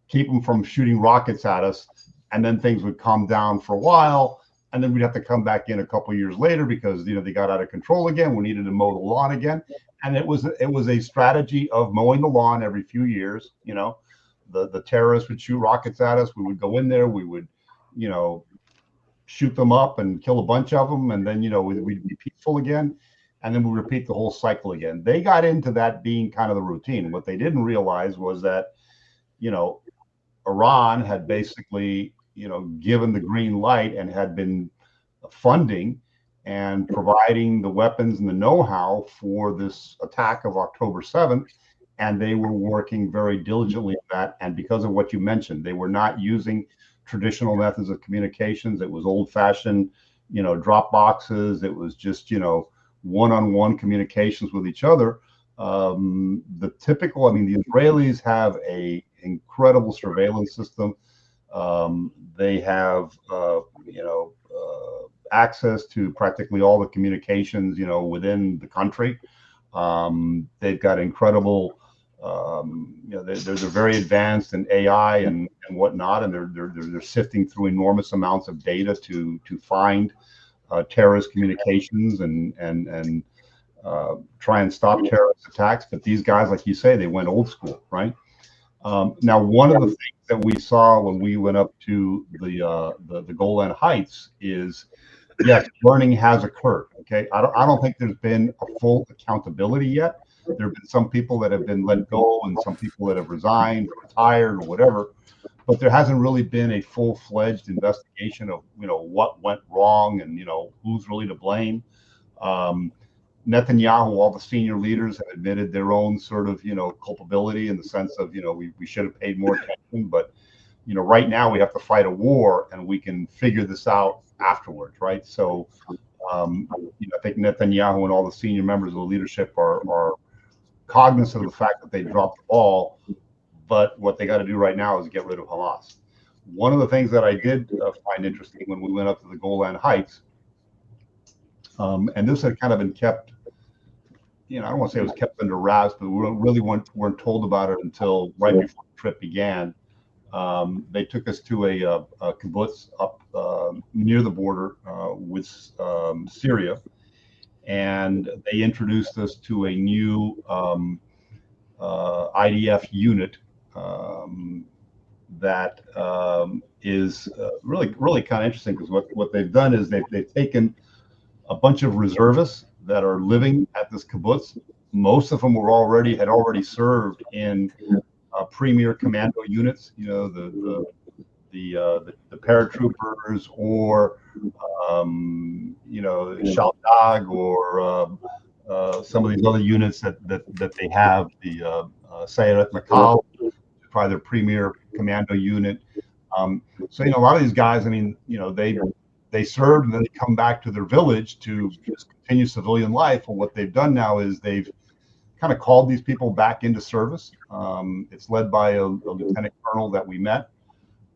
keep them from shooting rockets at us. And then things would calm down for a while. And then we'd have to come back in a couple of years later because, they got out of control again. We needed to mow the lawn again. And it was a strategy of mowing the lawn every few years. The terrorists would shoot rockets at us. We would go in there. We would, shoot them up and kill a bunch of them. And then, we'd be peaceful again. And then we repeat the whole cycle again. They got into that being kind of the routine. What they didn't realize was that, Iran had basically, given the green light and had been funding and providing the weapons and the know-how for this attack of October 7th. And they were working very diligently at that. And because of what you mentioned, they were not using traditional methods of communications. It was old-fashioned, drop boxes. It was just, one-on-one communications with each other. The Israelis have a incredible surveillance system. They have, access to practically all the communications, within the country. They've got incredible, they're very advanced in AI and whatnot, and they're sifting through enormous amounts of data to find terrorist communications and try and stop terrorist attacks. But these guys, like you say, they went old school, right? Now, one of the things that we saw when we went up to the Golan Heights is, yes, learning has occurred. Okay, I don't think there's been a full accountability yet. There have been some people that have been let go and some people that have resigned or retired or whatever, but there hasn't really been a full-fledged investigation of what went wrong and who's really to blame. Netanyahu, all the senior leaders have admitted their own sort of, culpability in the sense of, we should have paid more attention. But, right now we have to fight a war and we can figure this out afterwards, right? So, I think Netanyahu and all the senior members of the leadership are cognizant of the fact that they dropped the ball. But what they got to do right now is get rid of Hamas. One of the things that I did find interesting when we went up to the Golan Heights, and this had kind of been kept, I don't want to say it was kept under wraps, but we really weren't told about it until right before the trip began. They took us to a kibbutz up near the border with Syria, and they introduced us to a new IDF unit that is really kind of interesting, because what they've done is they've taken a bunch of reservists that are living at this kibbutz. Most of them had already served in premier commando units, the paratroopers, or Shaldag, or some of these other units that they have, the Sayeret Makal, probably their premier commando unit. So a lot of these guys, they served and then they come back to their village to just continue civilian life. And what they've done now is they've kind of called these people back into service. It's led by a lieutenant colonel that we met.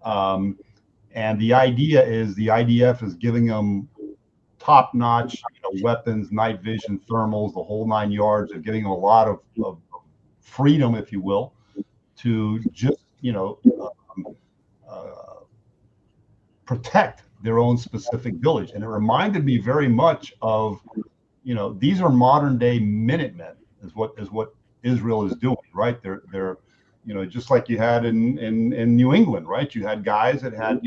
And the idea is the IDF is giving them top-notch weapons, night vision, thermals, the whole 9 yards. They're giving them a lot of freedom, if you will, to just protect their own specific village. And it reminded me very much of, these are modern day Minutemen, is what Israel is doing, right? They're just like you had in New England, right? You had guys that had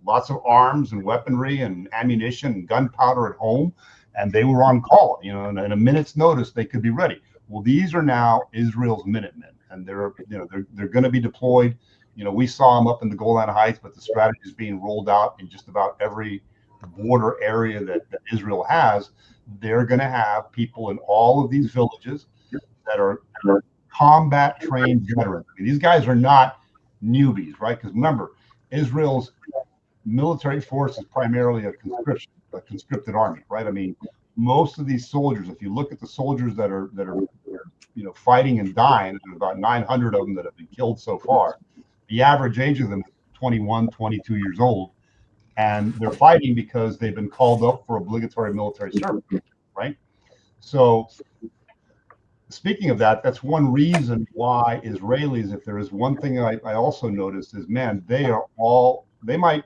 lots of arms and weaponry and ammunition and gunpowder at home, and they were on call. And in a minute's notice, they could be ready. Well, these are now Israel's Minutemen, and they're going to be deployed. We saw them up in the Golan Heights, but the strategy is being rolled out in just about every border area that Israel has. They're going to have people in all of these villages that are combat trained veterans. I mean, these guys are not newbies, right? Because remember, Israel's military force is primarily a conscripted army, right? I mean, most of these soldiers, if you look at the soldiers that are fighting and dying, there's about 900 of them that have been killed so far. The average age of them is 21, 22 years old, and they're fighting because they've been called up for obligatory military service, right? So speaking of that, that's one reason why Israelis, if there is one thing I also noticed is, man, they might,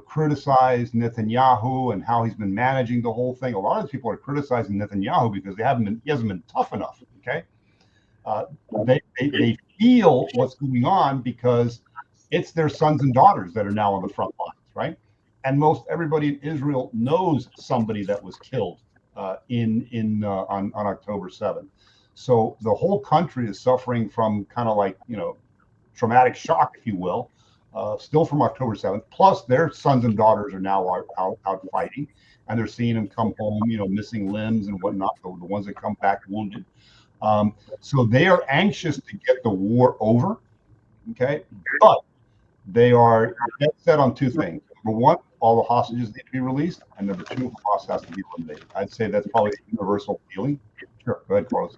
criticize Netanyahu and how he's been managing the whole thing. A lot of these people are criticizing Netanyahu because he hasn't been tough enough. Okay. They feel what's going on because it's their sons and daughters that are now on the front lines, right? And most everybody in Israel knows somebody that was killed on October 7th. So the whole country is suffering from kind of like, traumatic shock, if you will, still from October 7th. Plus, their sons and daughters are now out fighting, and they're seeing them come home, missing limbs and whatnot, the ones that come back wounded. So they are anxious to get the war over, okay? But they are set on two things. Number one, all the hostages need to be released, and number two, Hamas has to be eliminated. I'd say that's probably a universal feeling. Sure, go ahead, Carlos.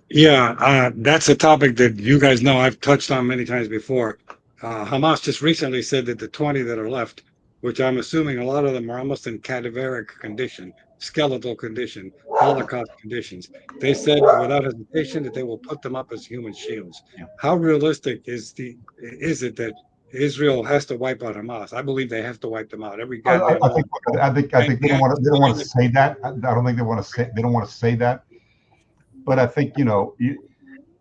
Yeah, that's a topic that you guys know I've touched on many times before. Hamas just recently said that the 20 that are left, which I'm assuming a lot of them are almost in cadaveric condition, skeletal condition, Holocaust conditions. They said without hesitation that they will put them up as human shields. Yeah. How realistic is it that Israel has to wipe out Hamas? I believe they have to wipe them out. Every goddamn I think they don't want to say that. I don't think they don't want to say that. But I think,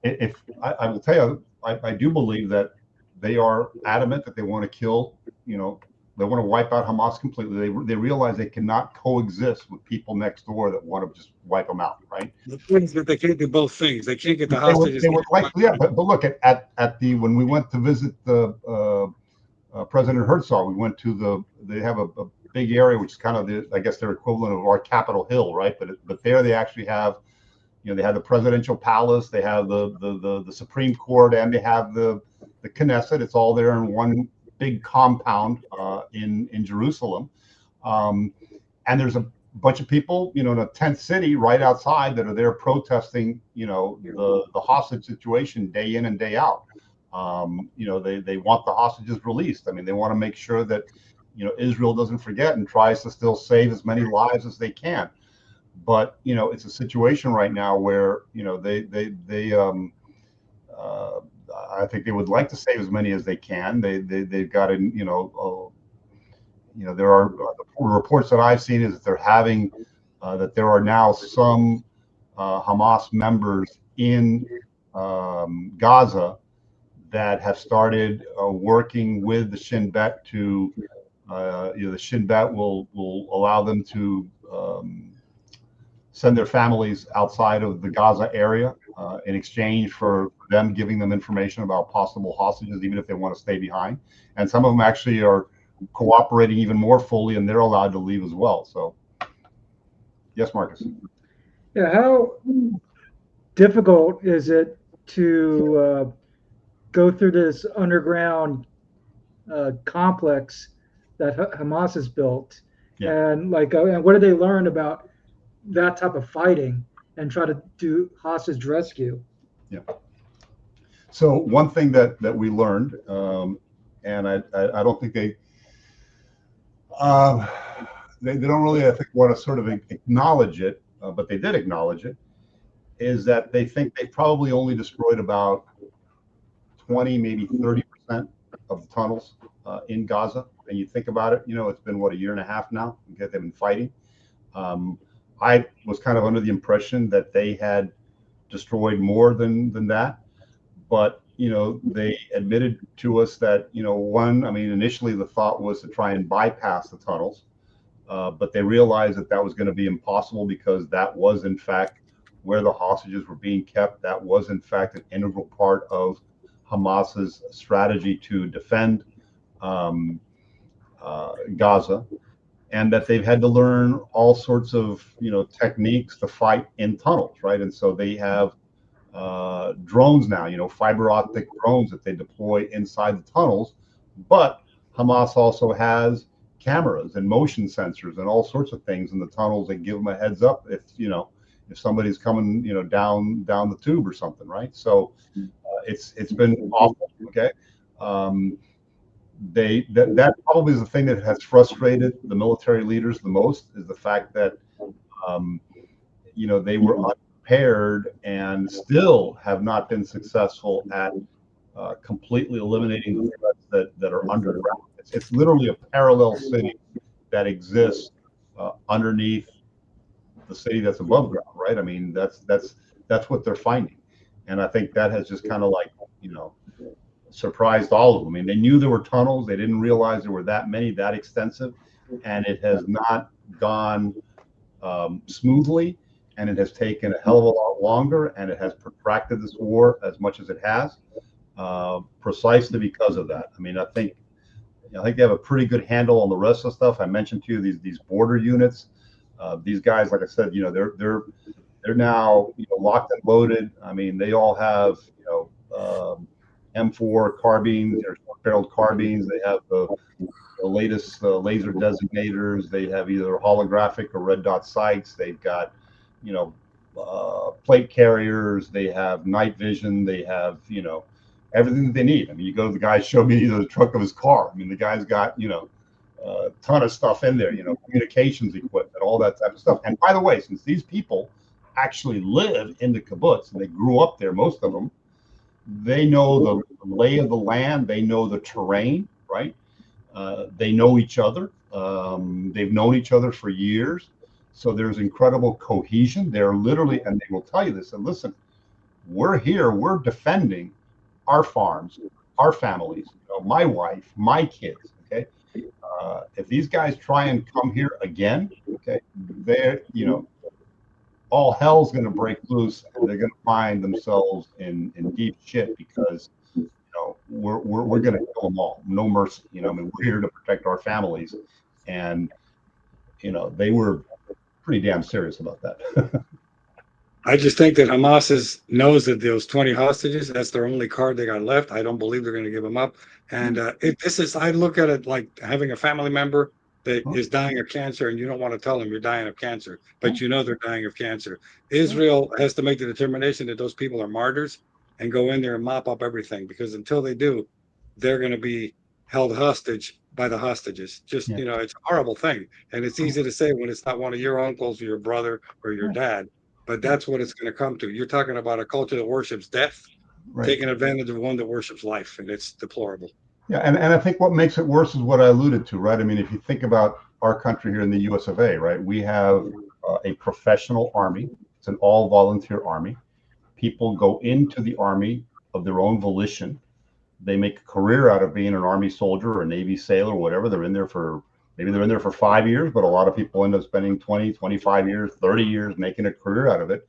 if I will tell you, I do believe that they are adamant that they want to kill, they want to wipe out Hamas completely. They realize they cannot coexist with people next door that want to just wipe them out, right? The point is that they can't do both things. They can't get the hostages. They would like, yeah, but look at when we went to visit the President Herzog, we went to they have a big area which is kind of I guess their equivalent of our Capitol Hill, right? But there they actually have, they have the presidential palace, they have the Supreme Court, and they have the Knesset. It's all there in one big compound in Jerusalem, and there's a bunch of people, in a tent city right outside that are there protesting, the hostage situation day in and day out. They want the hostages released. I mean, they want to make sure that Israel doesn't forget and tries to still save as many lives as they can. But it's a situation right now where I think they would like to save as many as they can. They've got to there are reports that I've seen is that they're having that there are now some Hamas members in Gaza that have started working with the Shin Bet to the Shin Bet will allow them to send their families outside of the Gaza area in exchange for them giving them information about possible hostages, even if they want to stay behind. And some of them actually are cooperating even more fully, and they're allowed to leave as well. So, yes, Marcus. Yeah, how difficult is it to go through this underground complex that Hamas has built, and and what do they learn about that type of fighting and try to do hostage rescue? Yeah. So one thing that we learned, and I don't think they don't really, I think, want to sort of acknowledge it, but they did acknowledge it, is that they think they probably only destroyed about 20, maybe 30% of the tunnels in Gaza. And you think about it, it's been a year and a half now that they've been fighting. I was kind of under the impression that they had destroyed more than that, but they admitted to us that, I mean, initially the thought was to try and bypass the tunnels, but they realized that that was going to be impossible because that was, in fact, where the hostages were being kept. That was, in fact, an integral part of Hamas's strategy to defend um, Gaza, and that they've had to learn all sorts of, techniques to fight in tunnels, right? And so they have drones now, fiber optic drones that they deploy inside the tunnels. But Hamas also has cameras and motion sensors and all sorts of things in the tunnels that give them a heads up if somebody's coming, down the tube or something, right? So it's been awful. Okay. That probably is the thing that has frustrated the military leaders the most, is the fact that um, they were unprepared and still have not been successful at completely eliminating the threats that are underground. It's literally a parallel city that exists underneath the city that's above ground, right? I mean, that's what they're finding, and I think that has just kind of like, surprised all of them. I mean, they knew there were tunnels. They didn't realize there were that many, that extensive, and it has not gone smoothly, and it has taken a hell of a lot longer, and it has protracted this war as much as it has, precisely because of that. I mean, I think they have a pretty good handle on the rest of the stuff. I mentioned to you these border units. These guys, like I said, they're now locked and loaded. I mean, they all have M4 carbines or barreled carbines. They have the latest laser designators. They have either holographic or red dot sights. They've got, plate carriers. They have night vision. They have, everything that they need. I mean, you go to the guy, show me the trunk of his car. I mean, the guy's got, a ton of stuff in there, communications equipment, all that type of stuff. And by the way, since these people actually live in the kibbutz and they grew up there, most of them, they know the lay of the land. They know the terrain, right? They know each other. They've known each other for years. So there's incredible cohesion. They're literally, and they will tell you this, and listen, we're here, we're defending our farms, our families, my wife, my kids, okay? If these guys try and come here again, okay, they're, all hell's going to break loose, and they're going to find themselves in deep shit, because we're going to kill them all, no mercy. I mean, we're here to protect our families, and they were pretty damn serious about that. I just think that Hamas knows that those 20 hostages, that's their only card they got left. I don't believe they're going to give them up. And I look at it like having a family member that is dying of cancer, and you don't want to tell them you're dying of cancer, but they're dying of cancer. Israel has to make the determination that those people are martyrs and go in there and mop up everything, because until they do, they're going to be held hostage by the hostages. Just, it's a horrible thing. And it's easy to say when it's not one of your uncles or your brother or your dad. But that's what it's going to come to. You're talking about a culture that worships death, right, taking advantage of one that worships life, and it's deplorable. Yeah, and I think what makes it worse is what I alluded to, right? I mean, if you think about our country here in the US of A, right, we have a professional army. It's an all-volunteer army. People go into the army of their own volition. They make a career out of being an Army soldier or a Navy sailor or whatever. They're in there for 5 years, but a lot of people end up spending 20, 25 years, 30 years making a career out of it.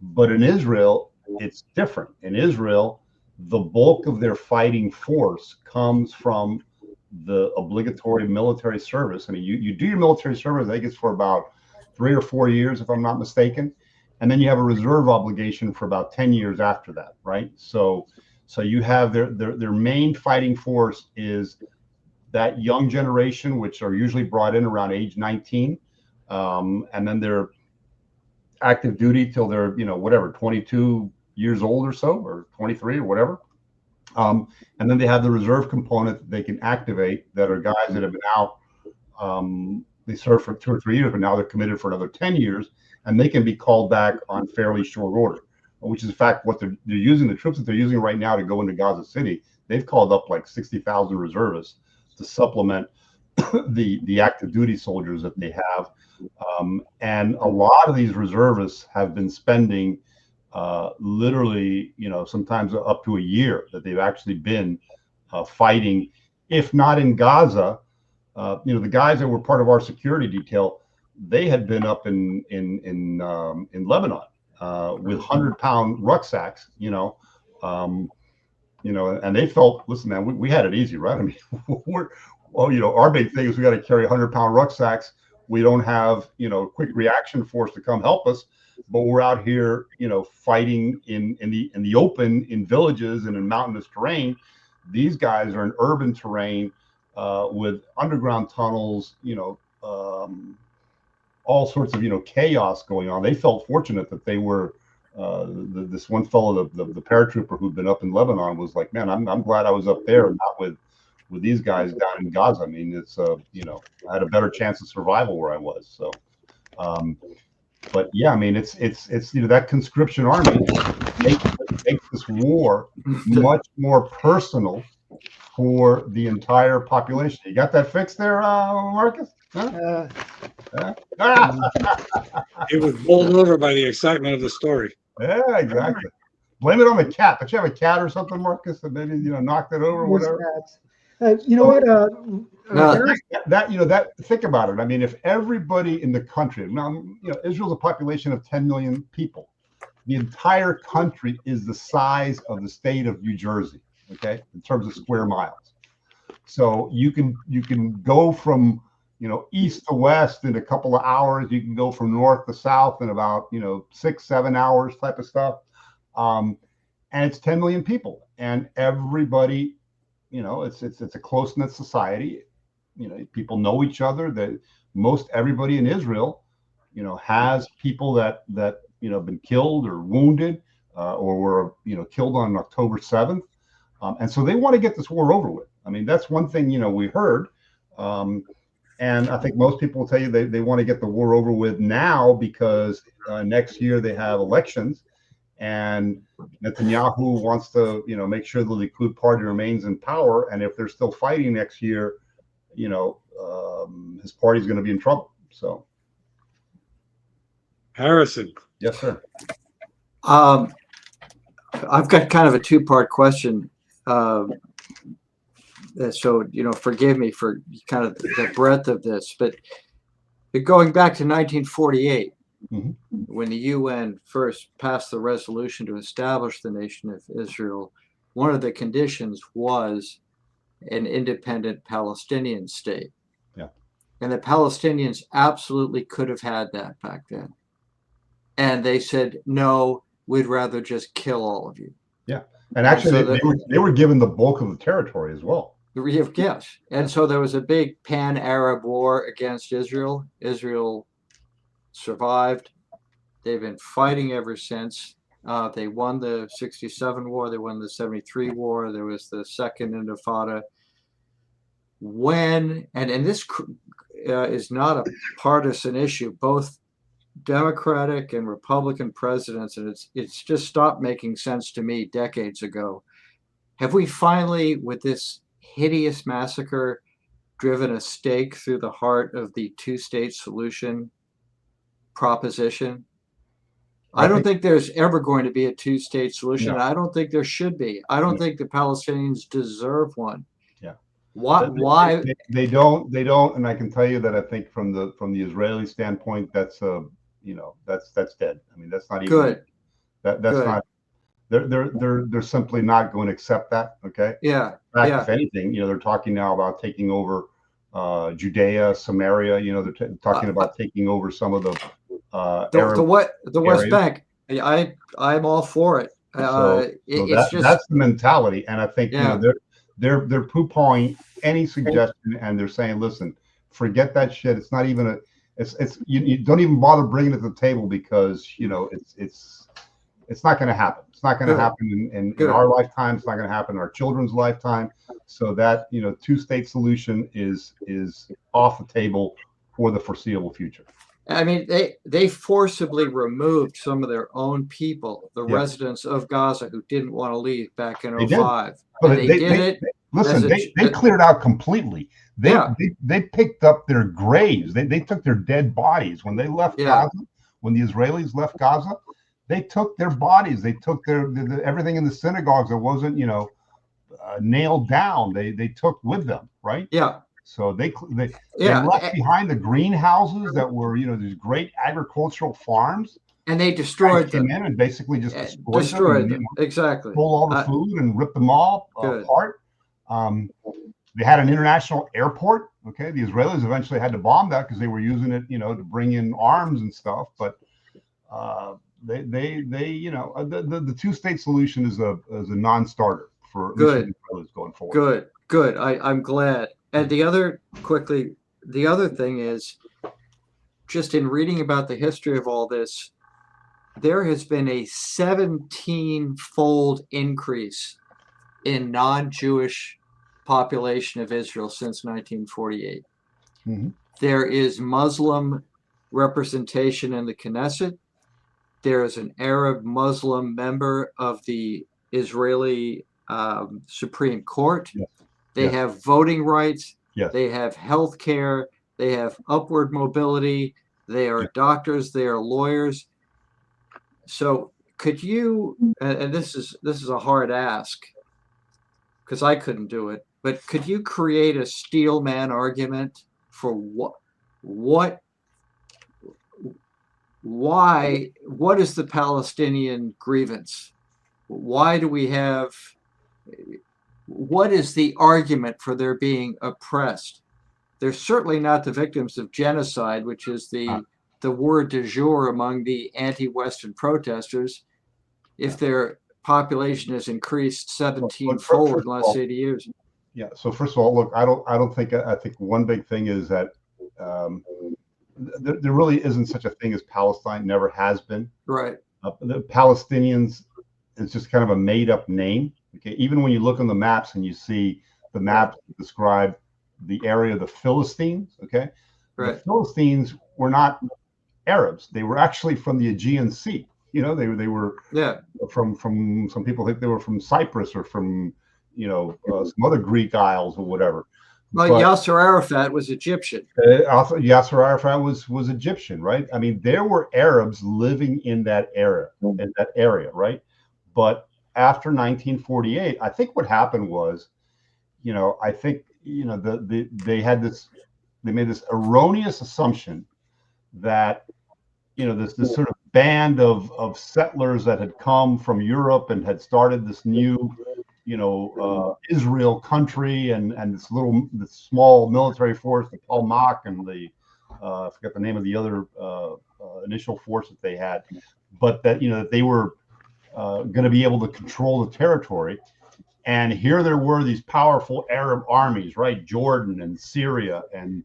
But in Israel, it's different. In Israel, the bulk of their fighting force comes from the obligatory military service. I mean, you do your military service, I think it's for about 3 or 4 years, if I'm not mistaken. And then you have a reserve obligation for about 10 years after that, right? So you have their main fighting force is that young generation, which are usually brought in around age 19. And then they're active duty till they're, 22 years old or so, or 23 or whatever. And then they have the reserve component that they can activate, that are guys that have been out. They served for 2 or 3 years, but now they're committed for another 10 years, and they can be called back on fairly short order, which is in fact what they're using. The troops that they're using right now to go into Gaza City, they've called up like 60,000 reservists to supplement the active duty soldiers that they have. And a lot of these reservists have been spending literally, sometimes up to a year that they've actually been fighting, if not in Gaza. The guys that were part of our security detail, they had been up in Lebanon with 100-pound rucksacks, and they felt, listen, man, we had it easy, right? I mean, our big thing is we got to carry 100-pound rucksacks. We don't have, quick reaction force to come help us, but we're out here, fighting in the open, in villages and in mountainous terrain. These guys are in urban terrain with underground tunnels, all sorts of, chaos going on. They felt fortunate that they were. This one fellow, the paratrooper who'd been up in Lebanon, was like, man, I'm glad I was up there and not with these guys down in Gaza. I mean, it's I had a better chance of survival where I was. So, but yeah, I mean, it's that conscription army makes this war much more personal for the entire population. You got that fixed there, Marcus? Huh? It was bowled over by the excitement of the story. Yeah, exactly. Blame it on the cat. Don't you have a cat or something, Marcus, that maybe knocked it over or whatever? You know what? That think about it. I mean, if everybody in the country, now, Israel's a population of 10 million people. The entire country is the size of the state of New Jersey, okay, in terms of square miles. So you can go from east to west in a couple of hours. You can go from north to south in about 6-7 hours type of stuff. And it's 10 million people, and everybody, it's a close-knit society. People know each other. That most everybody in Israel, has people that been killed or wounded or were killed on October 7th, and so they want to get this war over with. I mean, that's one thing we heard. And I think most people will tell you they want to get the war over with now because next year they have elections, and Netanyahu wants to, make sure the Likud party remains in power. And if they're still fighting next year, his party's going to be in trouble. So, Harrison. Yes, sir. I've got kind of a two-part question. So, forgive me for kind of the breadth of this, but going back to 1948, when the UN first passed the resolution to establish the nation of Israel, one of the conditions was an independent Palestinian state. Yeah. And the Palestinians absolutely could have had that back then. And they said, no, we'd rather just kill all of you. Yeah. And actually, they were given the bulk of the territory as well. Yes. And so there was a big pan-Arab war against Israel. Israel survived. They've been fighting ever since. They won the 67 war. They won the 73 war. There was the second Intifada. And this is not a partisan issue, both Democratic and Republican presidents, and it's just stopped making sense to me decades ago. Have we finally, with this hideous massacre, driven a stake through the heart of the two-state solution proposition? I don't think there's ever going to be a two-state solution. No. I don't think there should be. I don't think the Palestinians deserve one. Yeah. Why? They don't. And I can tell you that I think from the Israeli standpoint, that's that's dead. I mean, that's not even good. That's good. Not. They're simply not going to accept that. Okay. Yeah. In fact, if anything, they're talking now about taking over Judea, Samaria. They're talking about taking over some of the West Bank. I'm all for it. That's the mentality, and I think they're poo-pawing any suggestion, and they're saying, listen, forget that shit. It's not even you don't even bother bringing it to the table because it's not going to happen. It's not going to happen in our lifetime. It's not going to happen in our children's lifetime. So that two-state solution is off the table for the foreseeable future. I mean, they forcibly removed some of their own people, the residents of Gaza who didn't want to leave back in 2005. They did it. Listen, they cleared out completely. They picked up their graves. They took their dead bodies when they left Gaza. When the Israelis left Gaza, They took their bodies, they took their everything in the synagogues that wasn't, nailed down. They took with them, right? Yeah. So they Yeah. left behind the greenhouses that were, these great agricultural farms. And they Guys destroyed came them. in and basically just destroyed them, Destroyed and them. Exactly. stole all the food and ripped them all Good. apart. They had an international airport. Okay, the Israelis eventually had to bomb that because they were using it, to bring in arms and stuff. But the two-state solution is a non-starter for at least Good. the Israelis going forward. Good. I'm glad. And the other thing is, just in reading about the history of all this, there has been a 17-fold increase in non-Jewish population of Israel since 1948. Mm-hmm. There is Muslim representation in the Knesset. There is an Arab Muslim member of the Israeli Supreme Court. Yes. They have voting rights. Yes. They have health care. They have upward mobility. They are doctors. They are lawyers. So could you, and this is a hard ask because I couldn't do it, but could you create a steel man argument for what is the Palestinian grievance? Why do we have, what is the argument for their being oppressed? They're certainly not the victims of genocide, which is the word du jour among the anti-Western protesters. If their population has increased 17-fold in the last 80 years. Yeah. So first of all, look, I think one big thing is that there really isn't such a thing as Palestine. Never has been. Right. The Palestinians is just kind of a made-up name. Okay. Even when you look on the maps and you see the maps that describe the area of the Philistines. Okay. Right. The Philistines were not Arabs. They were actually from the Aegean Sea. They were from some people think they were from Cyprus or from some other Greek isles or whatever. Well, Yasser Arafat was Egyptian. Also, Yasser Arafat was Egyptian, right? I mean, there were Arabs living in that area, right? But after 1948, I think what happened was, I think they made this erroneous assumption that this sort of band of settlers that had come from Europe and had started this new Israel country and this small military force, the Palmach and the I forget the name of the other initial force that they had, but that that they were going to be able to control the territory. And here there were these powerful Arab armies, right? Jordan and Syria and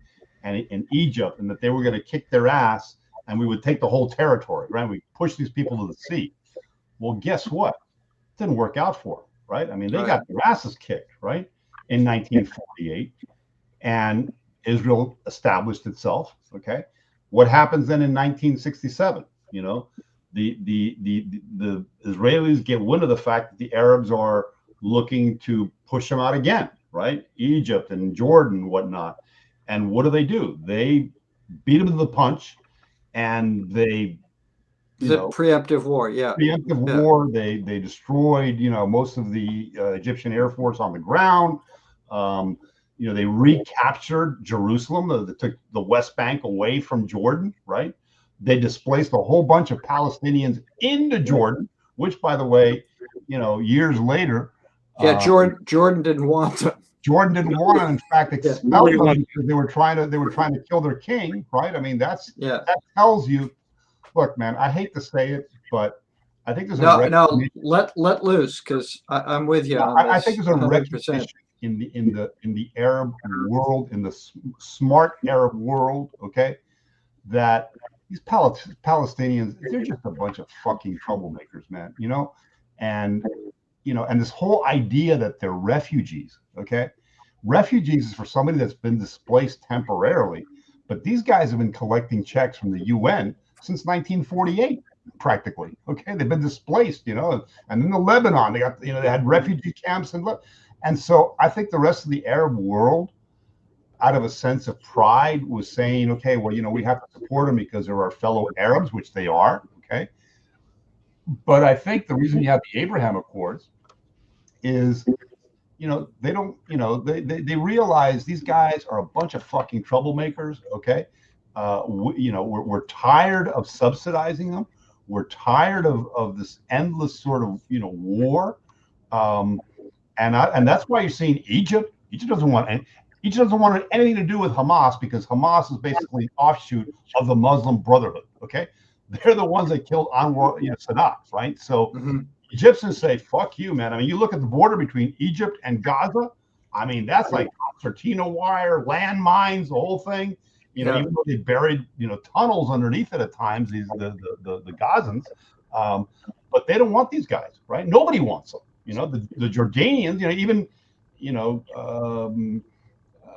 Egypt, and that they were going to kick their ass and we would take the whole territory, right? We push these people to the sea. Well, guess what? It didn't work out for them, right? I mean, they got their asses kicked, right? In 1948, and Israel established itself. Okay, what happens then in 1967? The Israelis get wind of the fact that the Arabs are looking to push them out again, right? Egypt and Jordan and whatnot. And what do? They beat them to the punch, and they preemptive war. War. They destroyed most of the Egyptian Air Force on the ground. They recaptured Jerusalem. They took the West Bank away from Jordan, right? They displaced a whole bunch of Palestinians into Jordan, which, by the way, years later, Jordan didn't want them. Jordan didn't want them. In fact, expelled them because they were trying to kill their king, right? I mean, that tells you. Look, man, I hate to say it, but I think there's let loose because I'm with you. I think there's a recognition in the Arab world, in the smart Arab world, okay, that these Palestinians, they're just a bunch of fucking troublemakers, man. And this whole idea that they're refugees, okay? Refugees is for somebody that's been displaced temporarily, but these guys have been collecting checks from the UN since 1948, practically. Okay, they've been displaced, and in the Lebanon, they got, they had refugee camps and so I think the rest of the Arab world, out of a sense of pride, was saying, okay, well, we have to support them because they're our fellow Arabs, which they are, okay. But I think the reason you have the Abraham Accords is, they don't, they realize these guys are a bunch of fucking troublemakers. Okay. We're tired of subsidizing them. We're tired of this endless sort of, war. And that's why you're seeing Egypt. Egypt doesn't want anything to do with Hamas, because Hamas is basically an offshoot of the Muslim Brotherhood. Okay. They're the ones that killed Anwar, Sadat, right? So Egyptians say, fuck you, man. I mean, you look at the border between Egypt and Gaza. I mean, that's like concertina wire, landmines, the whole thing. Even though they buried, tunnels underneath it at times, the Gazans, but they don't want these guys, right? Nobody wants them. The Jordanians,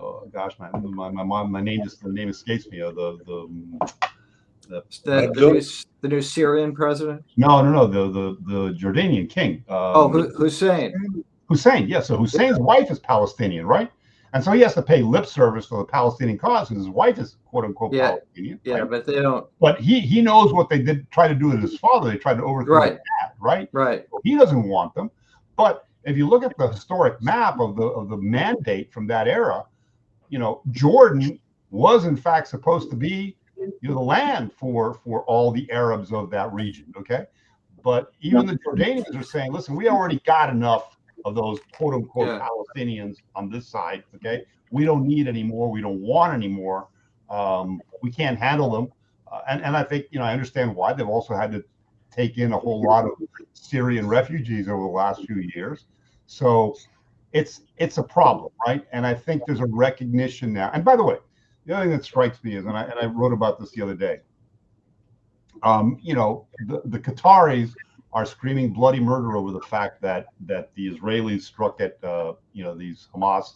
oh gosh, my name the name escapes me. The new Syrian president? No, the Jordanian king. Hussein. Hussein, yeah. So Hussein's wife is Palestinian, right? And so he has to pay lip service for the Palestinian cause because his wife is quote unquote Palestinian. Yeah, right? But they don't. But he knows what they try to do with his father. They tried to overthrow his dad, right? Right. So he doesn't want them. But if you look at the historic map of the mandate from that era, Jordan was in fact supposed to be the land for all the Arabs of that region. Okay. But even the Jordanians are saying, listen, we already got enough of those quote unquote Palestinians on this side. Okay. We don't need any more. We don't want any more. We can't handle them. And I think, I understand why. They've also had to take in a whole lot of Syrian refugees over the last few years. So it's a problem, right? And I think there's a recognition now. And by the way, the other thing that strikes me is, and I wrote about this the other day, the Qataris are screaming bloody murder over the fact that the Israelis struck at, these Hamas,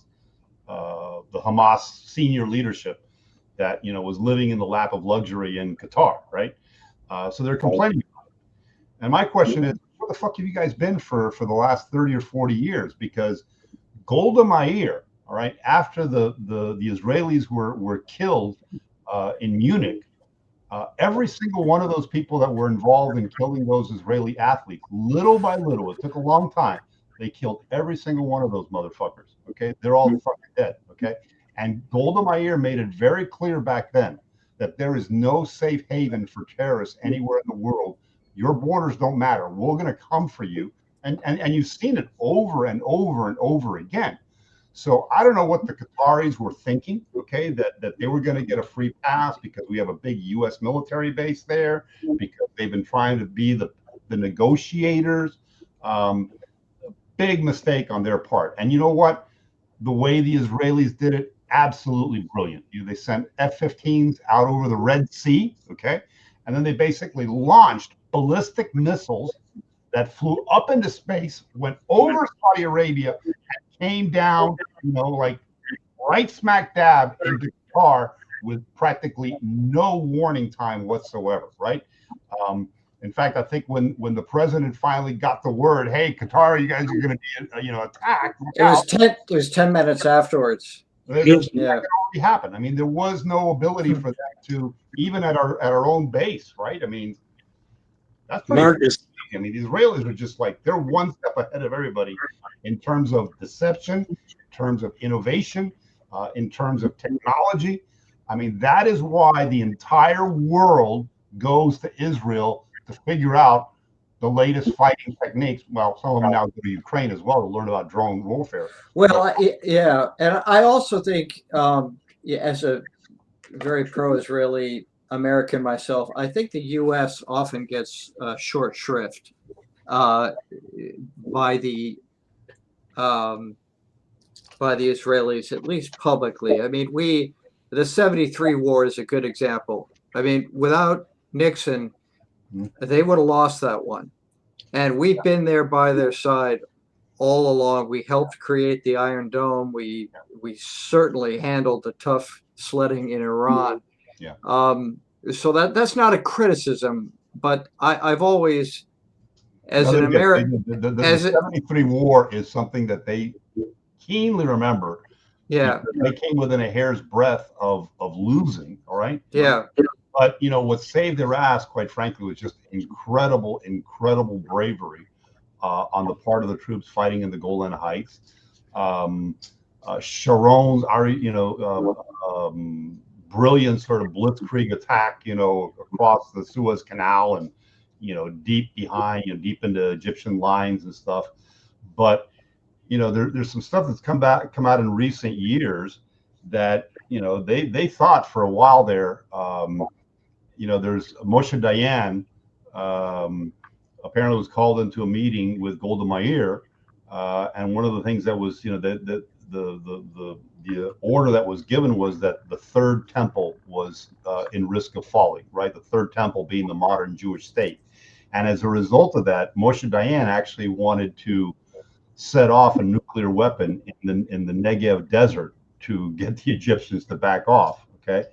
the Hamas senior leadership that, was living in the lap of luxury in Qatar, right? So they're complaining about it. And my question is, where the fuck have you guys been for the last 30 or 40 years? Because Golda Meir, all right, after the Israelis were killed in Munich, every single one of those people that were involved in killing those Israeli athletes, little by little, it took a long time, they killed every single one of those motherfuckers. Okay, they're all fucking dead. Okay, and Golda Meir made it very clear back then that there is no safe haven for terrorists anywhere in the world. Your borders don't matter. We're going to come for you. And you've seen it over and over and over again. So I don't know what the Qataris were thinking, okay, that they were going to get a free pass because we have a big U.S. military base there, because they've been trying to be the negotiators. Big mistake on their part. And you know what? The way the Israelis did it, absolutely brilliant. They sent F-15s out over the Red Sea, okay? And then they basically launched ballistic missiles that flew up into space, went over Saudi Arabia, and came down, like right smack dab into Qatar with practically no warning time whatsoever, right? In fact, I think when the president finally got the word, "Hey, Qatar, you guys are going to be, attacked," it was 10 minutes afterwards. It already happened. I mean, there was no ability for that to, even at our own base, right? I mean, that's pretty Marcus. I mean, the Israelis are just like, they're one step ahead of everybody in terms of deception, in terms of innovation, in terms of technology. I mean, that is why the entire world goes to Israel to figure out the latest fighting techniques. Well, some of them now go to Ukraine as well to learn about drone warfare. Well, yeah. And I also think, as a very pro-Israeli American myself, I think the U.S. often gets short shrift by the Israelis, at least publicly. I mean, the 73 war is a good example. I mean, without Nixon, they would have lost that one. And we've been there by their side all along. We helped create the Iron Dome. We certainly handled the tough sledding in Iran. Yeah. So that's not a criticism, but I've always, as an American, the 73 war is something that they keenly remember. Yeah. They came within a hair's breadth of losing. All right. Yeah. But what saved their ass, quite frankly, was just incredible, incredible bravery on the part of the troops fighting in the Golan Heights. Sharon's, brilliant sort of blitzkrieg attack, across the Suez Canal and, deep behind, deep into Egyptian lines and stuff. But, there's some stuff that's come out in recent years that, they thought for a while there. There's Moshe Dayan, apparently was called into a meeting with Golda Meir, and one of the things that was, the order that was given was that the third temple was in risk of falling, right? The third temple being the modern Jewish state. And as a result of that, Moshe Dayan actually wanted to set off a nuclear weapon in the Negev desert to get the Egyptians to back off. Okay.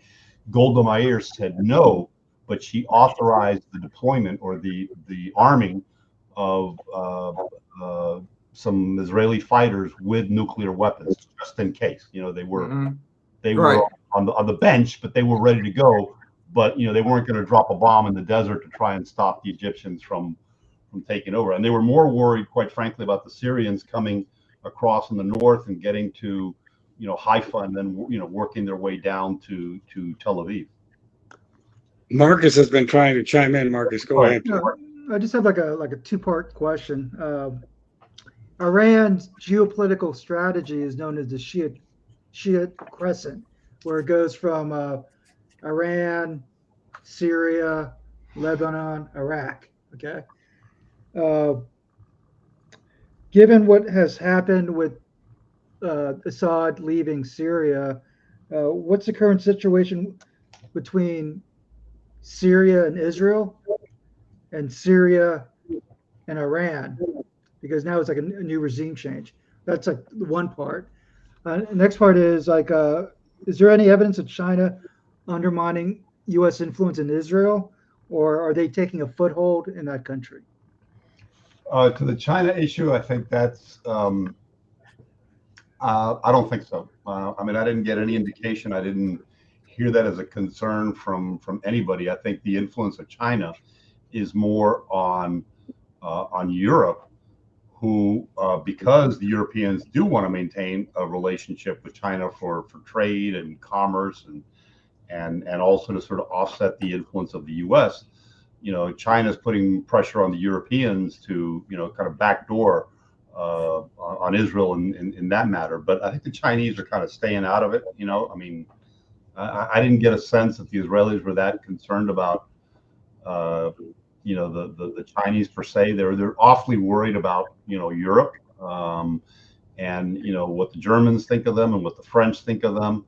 Golda Meir said no, but she authorized the deployment or the arming of some Israeli fighters with nuclear weapons, just in case. They were Right. on the bench, but they were ready to go. But they weren't going to drop a bomb in the desert to try and stop the Egyptians from taking over. And they were more worried, quite frankly, about the Syrians coming across in the north and getting to Haifa and then working their way down to Tel Aviv. Marcus has been trying to chime in. Marcus, go ahead. I just have like a two-part question. Iran's geopolitical strategy is known as the Shiite Crescent, where it goes from Iran, Syria, Lebanon, Iraq. Okay. Given what has happened with Assad leaving Syria, what's the current situation between Syria and Israel, and Syria and Iran? Because now it's like a new regime change. That's like the one part. The next part is like, is there any evidence of China undermining U.S. influence in Israel, or are they taking a foothold in that country? To the China issue, I think that's. I don't think so. I didn't get any indication. I didn't hear that as a concern from anybody. I think the influence of China is more on Europe, who, because the Europeans do want to maintain a relationship with China for trade and commerce and also to sort of offset the influence of the U.S. China's putting pressure on the Europeans to kind of backdoor on Israel in that matter. But I think the Chinese are kind of staying out of it. I didn't get a sense that the Israelis were that concerned about the Chinese per se. They're awfully worried about Europe and what the Germans think of them and what the French think of them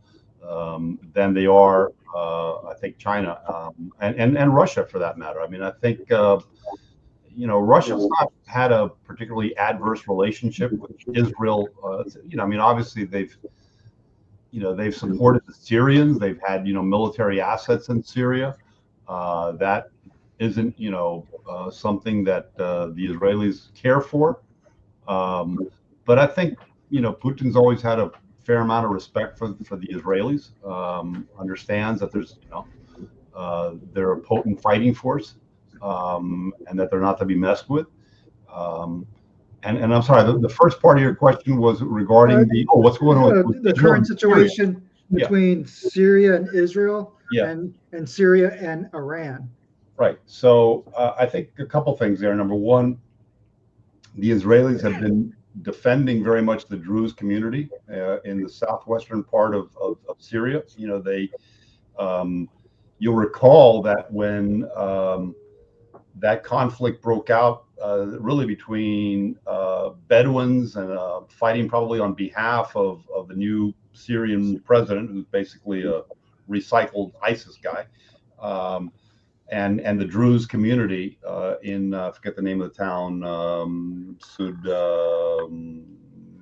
than they are I think China and Russia for that matter. I think Russia's not had a particularly adverse relationship with Israel. Obviously they've supported the Syrians. They've had military assets in Syria. That isn't something that the Israelis care for. But I think Putin's always had a fair amount of respect for the Israelis. Understands that they're a potent fighting force, and that they're not to be messed with. And I'm sorry, the first part of your question was regarding what's going on with the current situation between Syria and Israel, and Syria and Iran. Right. So I think a couple things there. Number one, the Israelis have been defending very much the Druze community in the southwestern part of Syria. You'll recall that when that conflict broke out, really between Bedouins and fighting probably on behalf of the new Syrian president, who's basically a recycled ISIS guy, and the Druze community in I forget the name of the town,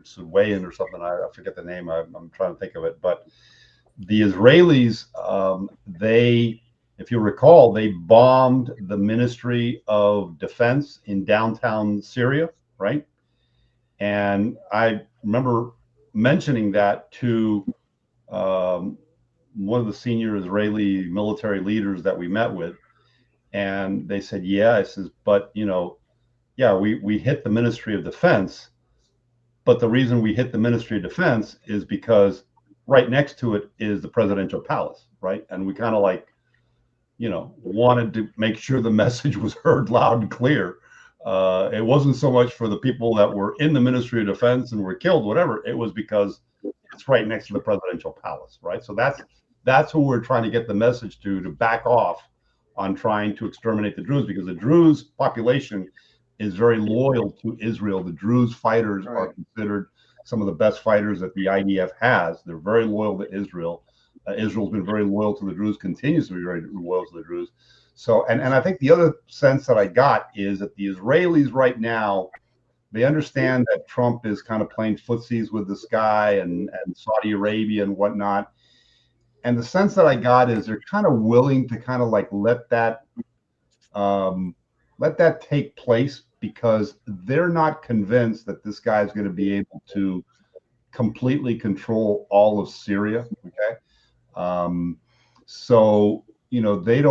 Sudwayan or something. I forget the name. I'm trying to think of it. But the Israelis, if you recall, they bombed the Ministry of Defense in downtown Syria, right? And I remember mentioning that to one of the senior Israeli military leaders that we met with, and they said, "Yeah," I says, "but yeah, we hit the Ministry of Defense, but the reason we hit the Ministry of Defense is because right next to it is the presidential palace, right? And we kind of like, wanted to make sure the message was heard loud and clear. It wasn't so much for the people that were in the Ministry of Defense and were killed, whatever. It was because it's right next to the presidential palace, right? So that's who we're trying to get the message to back off on trying to exterminate the Druze, because the Druze population is very loyal to Israel. The Druze fighters are considered some of the best fighters that the IDF has. They're very loyal to Israel. Israel's been very loyal to the Druze, continues to be very loyal to the Druze. So, and I think the other sense that I got is that the Israelis right now, they understand that Trump is kind of playing footsies with this guy and Saudi Arabia and whatnot. And the sense that I got is they're kind of willing to kind of like let that take place, because they're not convinced that this guy's going to be able to completely control all of Syria. Okay. So, they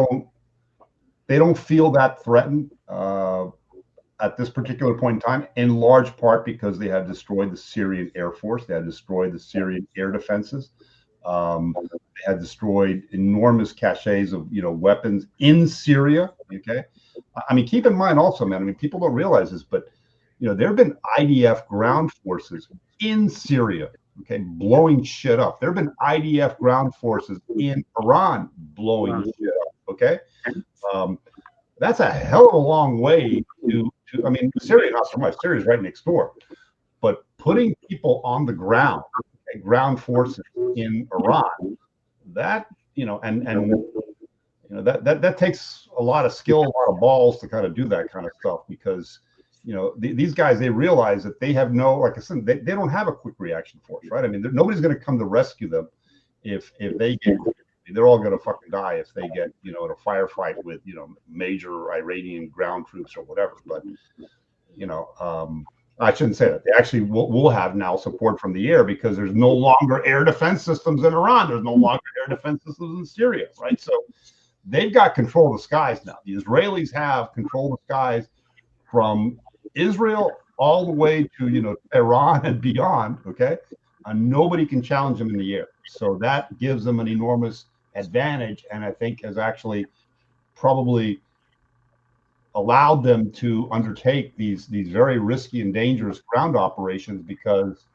don't feel that threatened at this particular point in time, in large part because they have destroyed the Syrian Air Force. They have destroyed the Syrian air defenses. They had destroyed enormous caches of, weapons in Syria. Okay. I mean, keep in mind also, man, I mean, people don't realize this, but, there have been IDF ground forces in Syria, okay, blowing shit up. There have been IDF ground forces in Iran blowing shit up, okay? That's a hell of a long way to I mean, Syria, not so much. Syria's right next door. But putting people on the ground, okay, ground forces in Iran, that, that takes a lot of skill, a lot of balls to kind of do that kind of stuff, because these guys, they realize that they have no, like I said, they don't have a quick reaction force, right? I mean, nobody's going to come to rescue them if they get, they're all going to fucking die if they get, in a firefight with, major Iranian ground troops or whatever. But, I shouldn't say that. They actually will have now support from the air, because there's no longer air defense systems in Iran. There's no longer air defense systems in Syria, right? So they've got control of the skies now. The Israelis have control of the skies from Israel all the way to, Iran and beyond, okay? And nobody can challenge them in the air. So that gives them an enormous advantage, and I think has actually probably allowed them to undertake these very risky and dangerous ground operations, because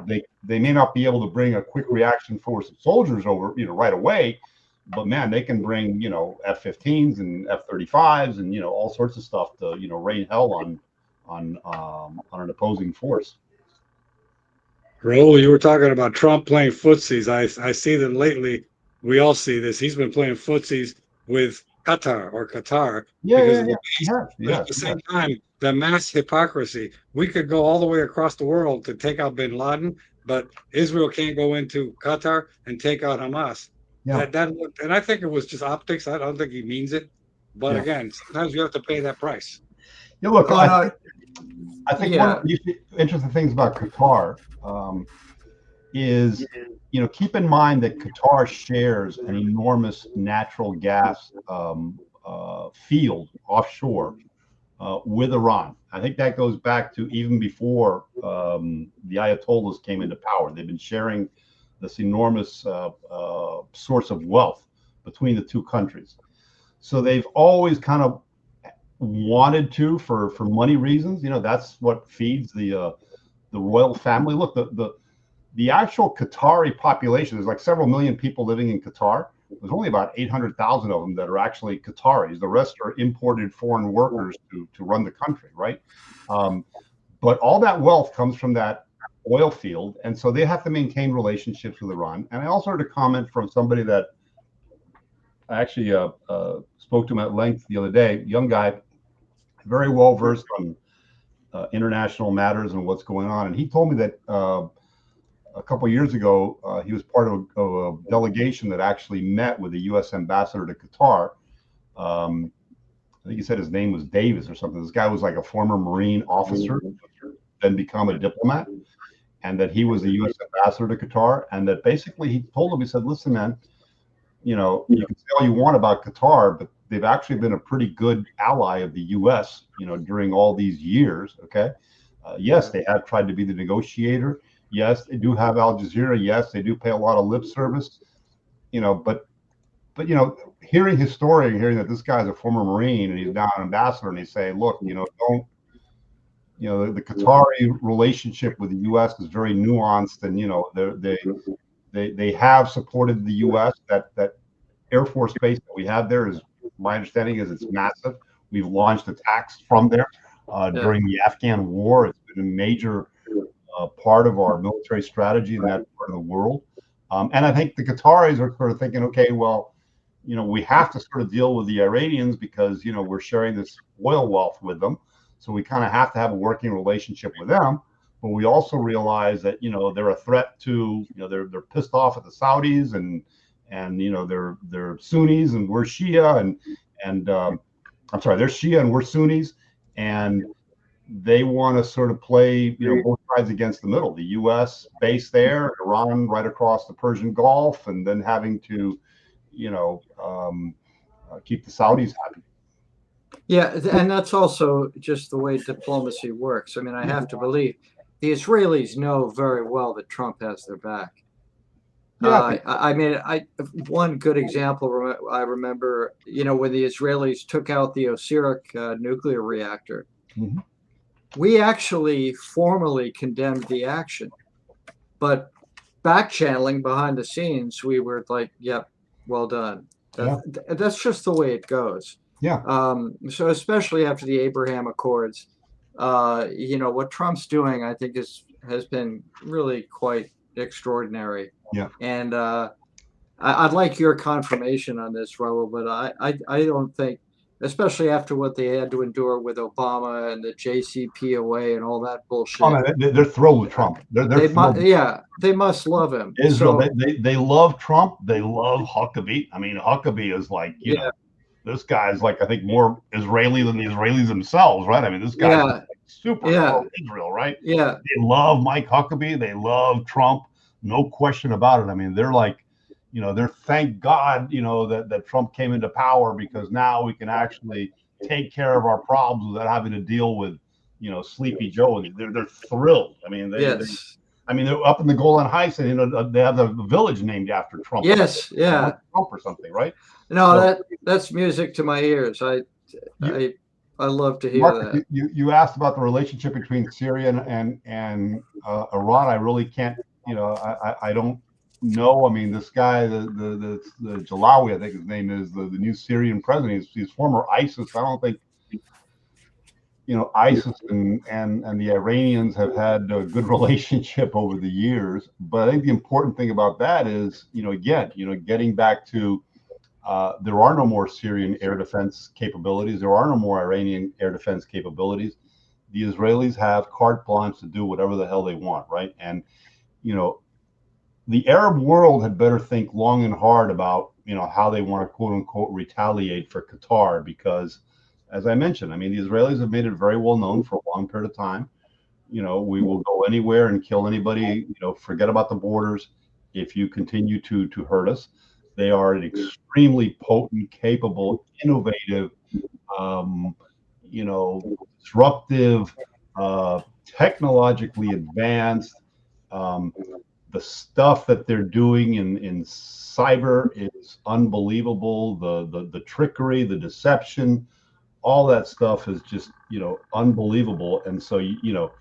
they may not be able to bring a quick reaction force of soldiers over, right away, but man, they can bring, F-15s and F-35s and, all sorts of stuff to, rain hell on an opposing force. Raul, you were talking about Trump playing footsies. I see that lately. We all see this. He's been playing footsies with Qatar because of the peace. But at the same time, the mass hypocrisy. We could go all the way across the world to take out bin Laden, but Israel can't go into Qatar and take out Hamas. Yeah. And I think it was just optics. I don't think he means it. But again, sometimes you have to pay that price. Yeah, look, I think one of the interesting things about Qatar is, keep in mind that Qatar shares an enormous natural gas field offshore with Iran. I think that goes back to even before the Ayatollahs came into power. They've been sharing this enormous source of wealth between the two countries. So they've always kind of wanted to, for money reasons. That's what feeds the royal family. Look, the actual Qatari population, there's like several million people living in Qatar. There's only about 800,000 of them that are actually Qataris. The rest are imported foreign workers to run the country, right? But all that wealth comes from that oil field, and so they have to maintain relationships with Iran. And I also heard a comment from somebody that I actually spoke to him at length the other day, young guy, very well versed on international matters and what's going on. And he told me that a couple of years ago, he was part of a delegation that actually met with the U.S. ambassador to Qatar. I think he said his name was Davis or something. This guy was like a former Marine officer, then become a diplomat, and that he was the U.S. ambassador to Qatar, and that basically he told him, he said, listen, man, you know, you can say all you want about Qatar, but they've actually been a pretty good ally of the U.S., you know, during all these years. Okay. Yes, they have tried to be the negotiator. Yes, they do have Al Jazeera. Yes, they do pay a lot of lip service, you know, but you know, hearing his story and hearing that this guy's a former Marine and he's now an ambassador, and he's saying, look, you know, don't, you know, the Qatari relationship with the U.S. is very nuanced, and you know, they have supported the U.S. That Air Force base that we have there is, my understanding is, it's massive. We've launched attacks from there during the Afghan war. It's been a major part of our military strategy in that part of the world. And I think the Qataris are sort of thinking, okay, well, you know, we have to sort of deal with the Iranians because, you know, we're sharing this oil wealth with them. So we kind of have to have a working relationship with them. But we also realize that, you know, they're a threat to, you know, they're pissed off at the Saudis, and you know, they're Sunnis and we're Shia, and I'm sorry, they're Shia and we're Sunnis, and they want to sort of play, you know, both sides against the middle. The U.S. base there, Iran right across the Persian Gulf, and then having to, you know, keep the Saudis happy. Yeah, and that's also just the way diplomacy works. I mean, I have to believe the Israelis know very well that Trump has their back. Yeah, I mean, one good example I remember, you know, when the Israelis took out the Osirak nuclear reactor, Mhm. we actually formally condemned the action, but back channeling behind the scenes, we were like, "Yep, well done." That's just the way it goes. Yeah. So especially after the Abraham Accords, you know, what Trump's doing, I think, has been really quite extraordinary. Yeah. And I'd like your confirmation on this, Raul, but I don't think, especially after what they had to endure with Obama and the JCPOA and all that bullshit. Oh, man, they're thrilled with Trump. They're thrilled. Yeah, they must love him. Israel, So, they love Trump. They love Huckabee. I mean, Huckabee is like, you know, this guy's like, I think, more Israeli than the Israelis themselves, right? I mean, this guy's like super pro-Israel, right? Yeah. They love Mike Huckabee. They love Trump. No question about it. I mean, they're like, you know, they're, thank God, you know, that Trump came into power, because now we can actually take care of our problems without having to deal with, you know, Sleepy Joe. And they're thrilled. I mean, they're up in the Golan Heights, and you know, they have the village named after Trump. Yes, Trump or something, right? No, so, that's music to my ears. I love to hear Mark, that. You asked about the relationship between Syria and Iran. I really can't, you know, I don't know. I mean, this guy, the Jalawi, I think his name is, the new Syrian president. He's former ISIS. I don't think, you know, ISIS and the Iranians have had a good relationship over the years. But I think the important thing about that is, you know, again, you know, getting back to, there are no more Syrian air defense capabilities. There are no more Iranian air defense capabilities. The Israelis have carte blanche to do whatever the hell they want, right? And, you know, the Arab world had better think long and hard about, you know, how they want to, quote unquote, retaliate for Qatar, because, as I mentioned, I mean, the Israelis have made it very well known for a long period of time. You know, we will go anywhere and kill anybody. You know, forget about the borders if you continue to hurt us. They are an extremely potent, capable, innovative, you know, disruptive, technologically advanced. The stuff that they're doing in cyber is unbelievable. The trickery, the deception, all that stuff is just, you know, unbelievable. And so, you know,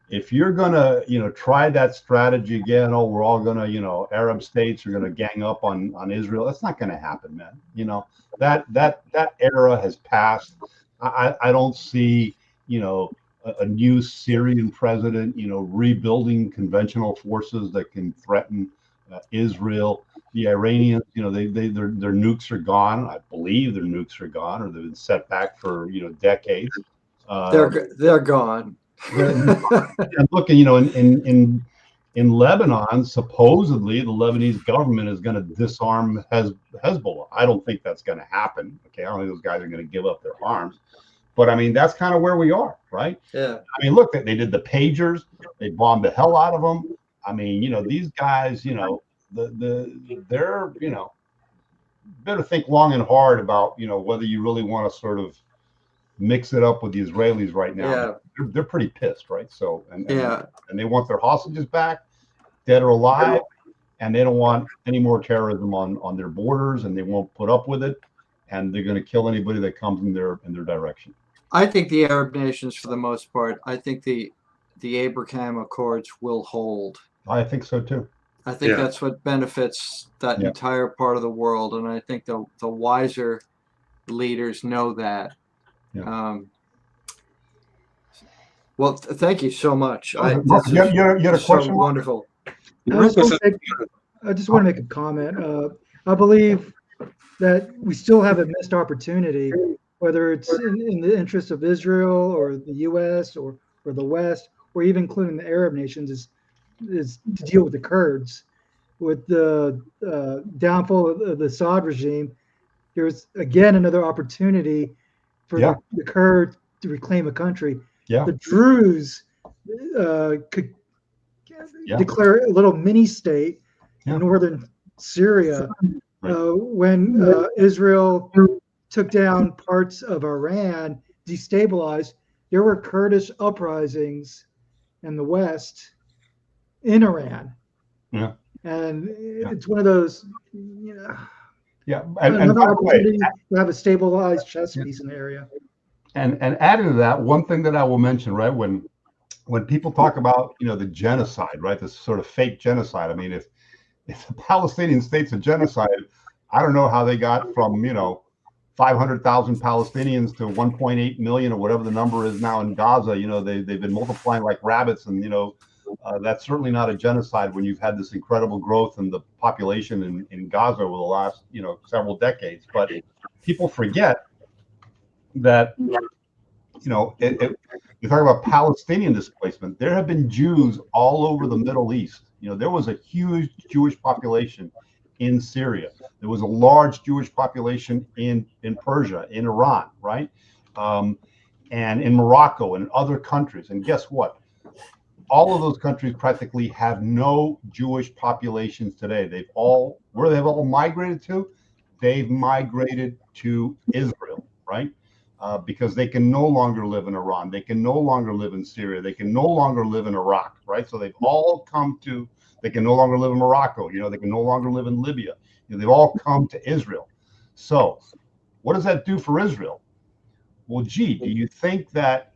if you're gonna, you know, try that strategy again, oh, we're all gonna, you know, Arab states are gonna gang up on Israel, that's not gonna happen, man. You know, that era has passed. I don't see, you know, a new Syrian president, you know, rebuilding conventional forces that can threaten Israel. The Iranians, you know, their nukes are gone. I believe their nukes are gone, or they've been set back for, you know, decades. They're gone. And look, you know, in Lebanon, supposedly the Lebanese government is going to disarm Hezbollah. I don't think that's going to happen. Okay, I don't think those guys are going to give up their arms. But I mean, that's kind of where we are, right? Yeah. I mean, look, they did the pagers. They bombed the hell out of them. I mean, these guys, they're, better think long and hard about, whether you really want to sort of mix it up with the Israelis right now. Yeah. They're pretty pissed, right? So, and Yeah. they want their hostages back, dead or alive, and they don't want any more terrorism on their borders, and they won't put up with it, and they're going to kill anybody that comes in their direction. I think the Arab nations, for the most part, I think the Abraham Accords will hold. I think so too. I think that's what benefits that entire part of the world, and I think the wiser leaders know that. Yeah. Well, thank you so much. You had a question? So wonderful. I just want to make a comment. I believe that we still have a missed opportunity, whether it's in the interest of Israel or the U.S. or the West, or even including the Arab nations, is to deal with the Kurds. With the downfall of the Assad regime, there's again another opportunity for the Kurds to reclaim a country. Yeah. The Druze could declare a little mini state in northern Syria. When Israel took down parts of Iran, destabilized, there were Kurdish uprisings in the West in Iran. Yeah. And it's one of those, Yeah. another opportunity to have a stabilized chess piece in the area. And adding to that, one thing that I will mention, right, when people talk about, the genocide, right, this sort of fake genocide. I mean, if the Palestinian state's a genocide, I don't know how they got from, 500,000 Palestinians to 1.8 million or whatever the number is now in Gaza. They've been multiplying like rabbits, and that's certainly not a genocide when you've had this incredible growth in the population in Gaza over the last several decades. But people forget that you talk about Palestinian displacement. There have been Jews all over the Middle East. There was a huge Jewish population in Syria. There was a large Jewish population in Persia, in Iran, right? And in Morocco and other countries. And guess what? All of those countries practically have no Jewish populations today. Where they've all migrated to? They've migrated to Israel, right? Because they can no longer live in Iran. They can no longer live in Syria. They can no longer live in Iraq, right? So they've all come to, they can no longer live in Morocco. They can no longer live in Libya. They've all come to Israel. So what does that do for Israel? Well, gee, do you think that,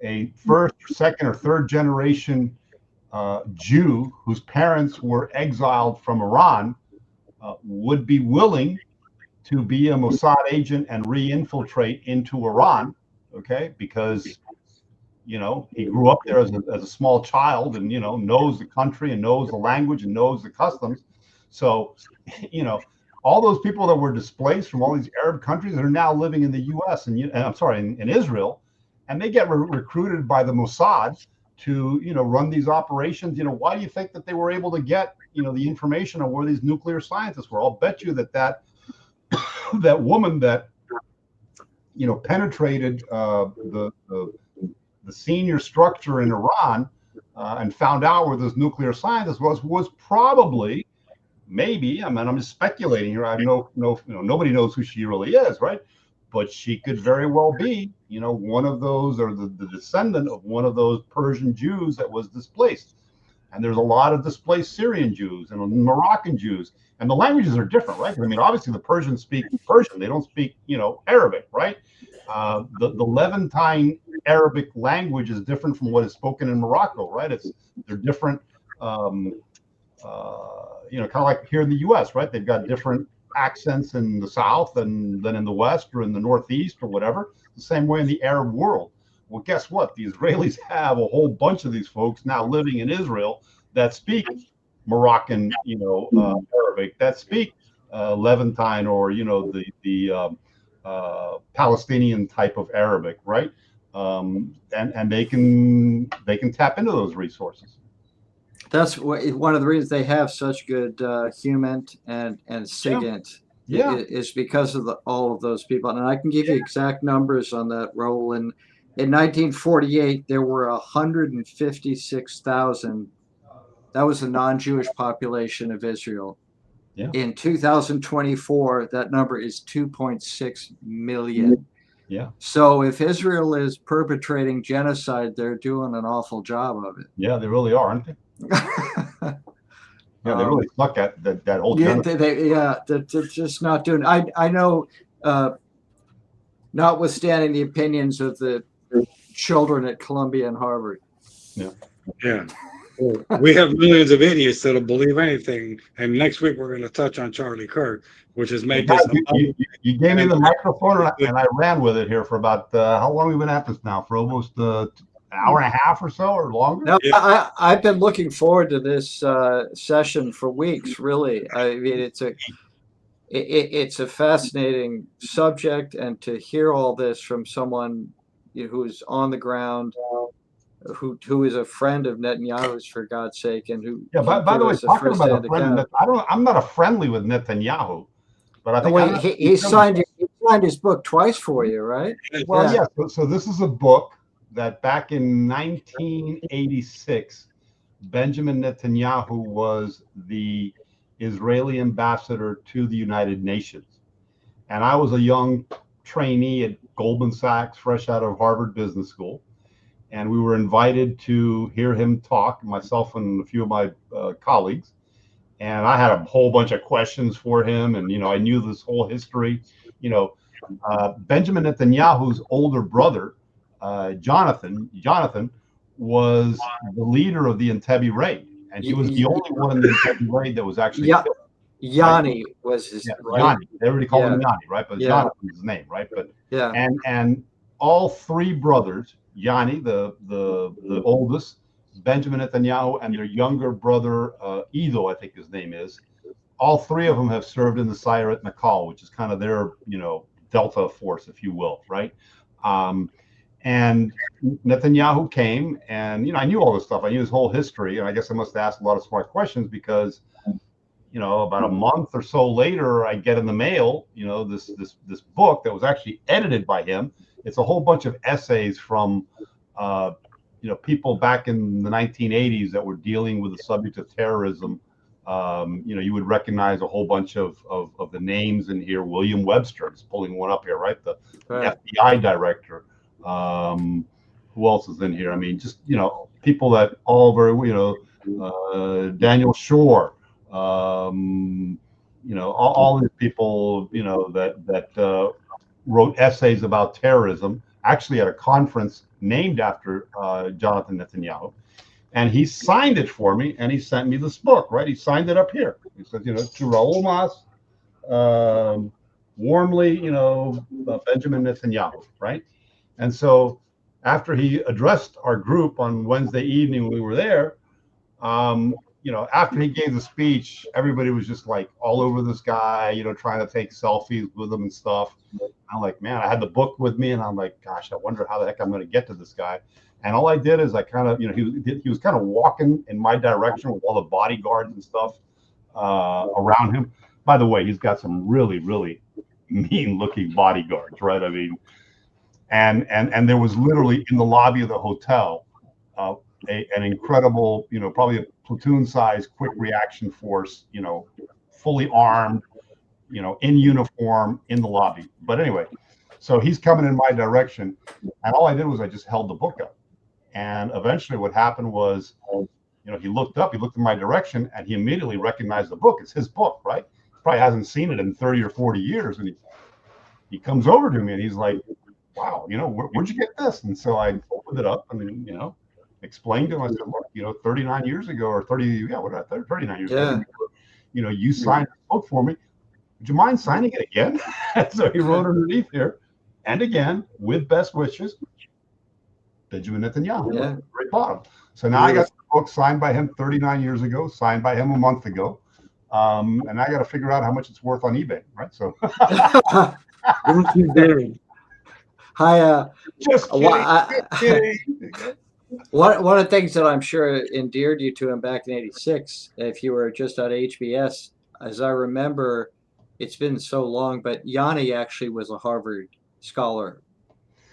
a first, second, or third generation Jew whose parents were exiled from Iran would be willing to be a Mossad agent and re-infiltrate into Iran, okay? Because, he grew up there as a small child and, knows the country and knows the language and knows the customs. So, all those people that were displaced from all these Arab countries that are now living in the U.S. in Israel, and they get recruited by the Mossad to, run these operations. Why do you think that they were able to get, the information on where these nuclear scientists were? I'll bet you that woman that, penetrated the senior structure in Iran and found out where this nuclear scientist was probably, maybe, I'm just speculating here. I know, nobody knows who she really is, right? But she could very well be, one of those, or the descendant of one of those Persian Jews that was displaced. And there's a lot of displaced Syrian Jews and Moroccan Jews, and the languages are different, right? I mean, obviously the Persians speak Persian; they don't speak, Arabic, right? The Levantine Arabic language is different from what is spoken in Morocco, right? They're different, kind of like here in the U.S., right? They've got different accents in the South and then in the West or in the Northeast or whatever. The same way in the Arab world. Well, guess what? The Israelis have a whole bunch of these folks now living in Israel that speak Moroccan, Arabic, that speak Levantine or the Palestinian type of Arabic, right? And they can tap into those resources. That's one of the reasons they have such good HUMINT and SIGINT. Is because of all of those people. And I can give you exact numbers on that, Raul. In 1948, there were 156,000. That was the non-Jewish population of Israel. Yeah. In 2024, that number is 2.6 million. Yeah. So if Israel is perpetrating genocide, they're doing an awful job of Yeah, they really are, aren't they? it. Yeah, they really suck at that whole Yeah, genocide. they're just not doing. I know, notwithstanding the opinions of the children at Columbia and Harvard. Yeah. Yeah. Well, we have millions of idiots that'll believe anything. And next week we're going to touch on Charlie Kirk, which has Well, made guys, this. you gave me the microphone and I ran with it here for about how long have we been at this now? For almost an hour and a half or so, or longer? No, I've been looking forward to this session for weeks. Really, I mean, it's a fascinating subject, and to hear all this from someone who's on the ground, who is a friend of Netanyahu's, for God's sake, and who Yeah. can By give the way, us a talking about a first-hand friend, account. I'm not a friendly with Netanyahu, but I Oh, think wait, he signed his book twice for you, right? Well, Yeah. yeah. So this is a book that back in 1986, Benjamin Netanyahu was the Israeli ambassador to the United Nations. And I was a young trainee at Goldman Sachs, fresh out of Harvard Business School. And we were invited to hear him talk, myself and a few of my colleagues. And I had a whole bunch of questions for him. And, I knew this whole history. Benjamin Netanyahu's older brother, Jonathan, was the leader of the Entebbe raid. And he was the only one in the Entebbe raid that was actually killed. Yanni was his right. Yanni. Everybody called him Yanni, right? But Jonathan's his name, right? But and all three brothers, Yanni, the oldest, Benjamin Netanyahu, and their younger brother, Ido, I think his name is. All three of them have served in the Sayeret Nakal, which is kind of their, Delta force, if you will, right? And Netanyahu came, and I knew all this stuff. I knew his whole history, and I guess I must have asked a lot of smart questions because, about a month or so later, I get in the mail, this book that was actually edited by him. It's a whole bunch of essays from, people back in the 1980s that were dealing with the subject of terrorism. You would recognize a whole bunch of the names in here. William Webster, I'm just pulling one up here, right? The FBI director. Who else is in here? I mean, just, people that all very, Daniel Shore, all these people, that wrote essays about terrorism, actually at a conference named after Jonathan Netanyahu. And he signed it for me, and he sent me this book, right? He signed it up here. He said, to Raul Mas, warmly, Benjamin Netanyahu, right? And so after he addressed our group on Wednesday evening when we were there, after he gave the speech, everybody was just like all over this guy, trying to take selfies with him and stuff. I'm like, man, I had the book with me, and I'm like, gosh, I wonder how the heck I'm going to get to this guy. And all I did is I kind of, he was kind of walking in my direction with all the bodyguards and stuff around him. By the way, he's got some really, really mean-looking bodyguards, right? I mean, and there was literally in the lobby of the hotel an incredible, probably a platoon-sized quick reaction force, fully armed, in uniform in the lobby. But anyway, so he's coming in my direction, and all I did was I just held the book up. And eventually what happened was, he looked up, he looked in my direction, and he immediately recognized the book. It's his book, right? He probably hasn't seen it in 30 or 40 years. And he comes over to me and he's like, wow, where'd you get this? And so I opened it up and, explained to him. I said, look, 39 years ago or 39 years ago, you signed this book for me. Would you mind signing it again? So he wrote underneath here, and again, with best wishes, Benjamin Netanyahu, at the very bottom. So now I got the book signed by him 39 years ago, signed by him a month ago. And I got to figure out how much it's worth on eBay, right? So Don't you dare. Just kidding. One of the things that I'm sure endeared you to him back in '86, if you were just at HBS, as I remember, it's been so long, but Yanni actually was a Harvard scholar.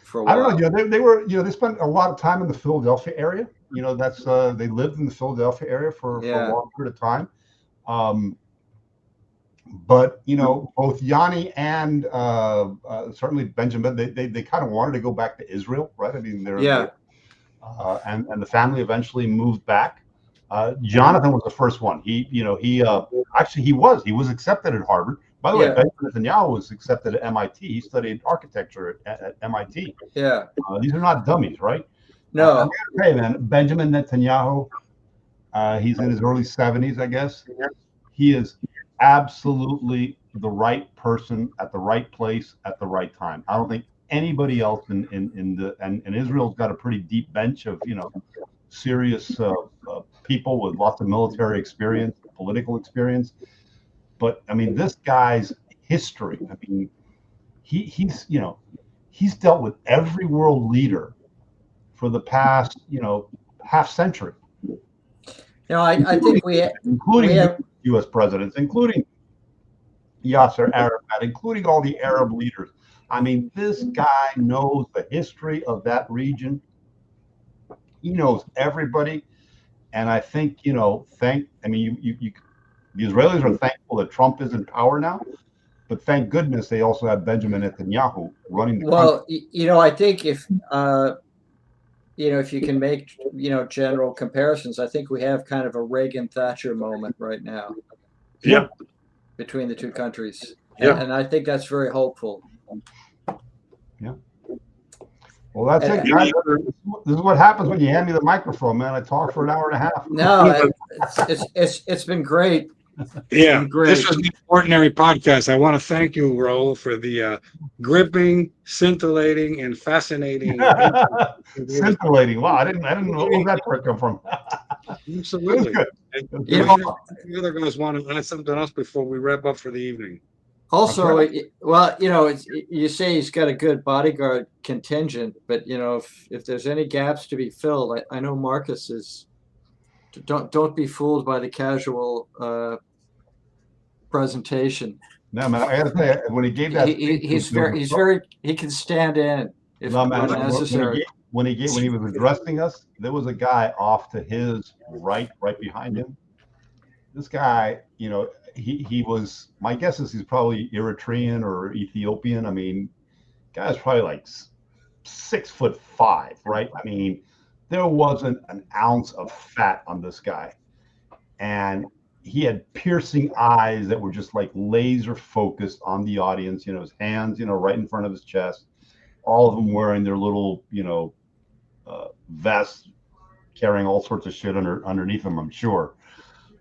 for a I while. don't know. They were, they spent a lot of time in the Philadelphia area. That's they lived in the Philadelphia area for a long period of time. But both Yanni and certainly Benjamin, they kind of wanted to go back to Israel, right? I mean, and the family eventually moved back. Jonathan was the first one. Actually he was accepted at Harvard. By the way, Benjamin Netanyahu was accepted at MIT. He studied architecture at MIT. Yeah. These are not dummies, right? No. Hey, man, Benjamin Netanyahu, he's in his early 70s, I guess. He is absolutely the right person at the right place at the right time. I don't think anybody else and Israel's got a pretty deep bench of serious people with lots of military experience, political experience. But I mean, this guy's history. I mean, he's dealt with every world leader for the past half century. I think including U.S. presidents, including Yasser Arafat, including all the Arab leaders. I mean, this guy knows the history of that region. He knows everybody, and I think the Israelis are thankful that Trump is in power now, but thank goodness they also have Benjamin Netanyahu running the country. Well, I think if you can make general comparisons, I think we have kind of a Reagan-Thatcher moment right now. Yeah. Between the two countries. Yeah. And I think that's very hopeful. Yeah. Well, that's it. This is what happens when you hand me the microphone, man. I talk for an hour and a half. No, it's been great. Yeah, this was an ordinary podcast. I want to thank you, Raul, for the gripping, scintillating, and fascinating. Scintillating. Wow, I didn't know where that word come from. Absolutely. The other guys want to add something else before we wrap up for the evening. Also, you say he's got a good bodyguard contingent, but if there's any gaps to be filled, I know Marcus is. Don't be fooled by the casual presentation. No, man, I got to tell you, when he gave that, he can stand in if necessary. When he was addressing us, there was a guy off to his right behind him. This guy, he was. My guess is he's probably Eritrean or Ethiopian. I mean, guy's probably like 6'5", right? I mean, there wasn't an ounce of fat on this guy, and he had piercing eyes that were just like laser focused on the audience. His hands, right in front of his chest. All of them wearing their little, vests, carrying all sorts of shit underneath them, I'm sure.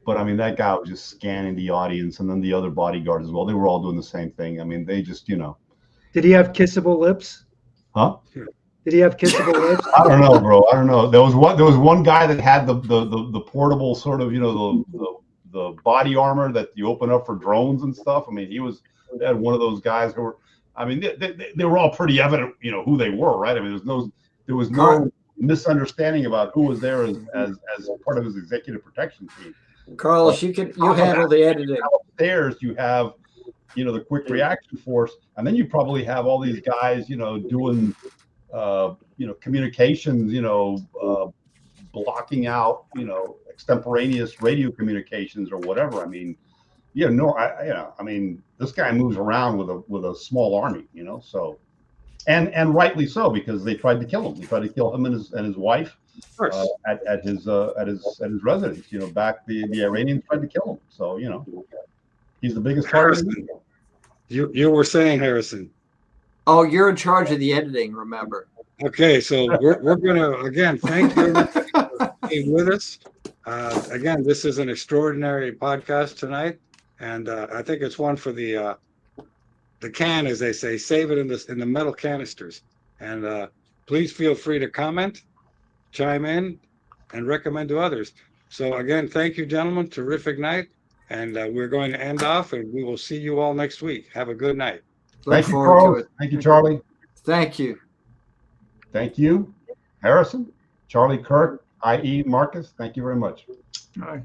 But I mean, that guy was just scanning the audience, and then the other bodyguards as well. They were all doing the same thing. I mean, they just, Did he have kissable lips? Huh? Did he have kissable lips? I don't know, bro. I don't know. There was one guy that had the portable sort of, the body armor that you open up for drones and stuff. I mean, they had one of those guys who were. I mean, they were all pretty evident, who they were, right? I mean, there was no misunderstanding about who was there as part of his executive protection team. Carlos, you handle the editing. Upstairs, you have, the quick reaction force, and then you probably have all these guys, doing, communications, blocking out, extemporaneous radio communications or whatever. I mean, I mean, this guy moves around with a small army, so, and rightly so, because they tried to kill him. They tried to kill him and his wife at his residence. Back the Iranians tried to kill him. So he's the biggest target. You were saying, Harrison. Oh, you're in charge of the editing. Remember. Okay, so we're gonna again thank you for being with us. Again, this is an extraordinary podcast tonight. And I think it's one for the can, as they say. Save it in the metal canisters. And please feel free to comment, chime in, and recommend to others. So again, thank you, gentlemen. Terrific night. And we're going to end off, and we will see you all next week. Have a good night. Thank you, Carl. Thank you, Charlie. Thank you. Thank you, Harrison, Charlie, Kirk, i.e. Marcus. Thank you very much. All right.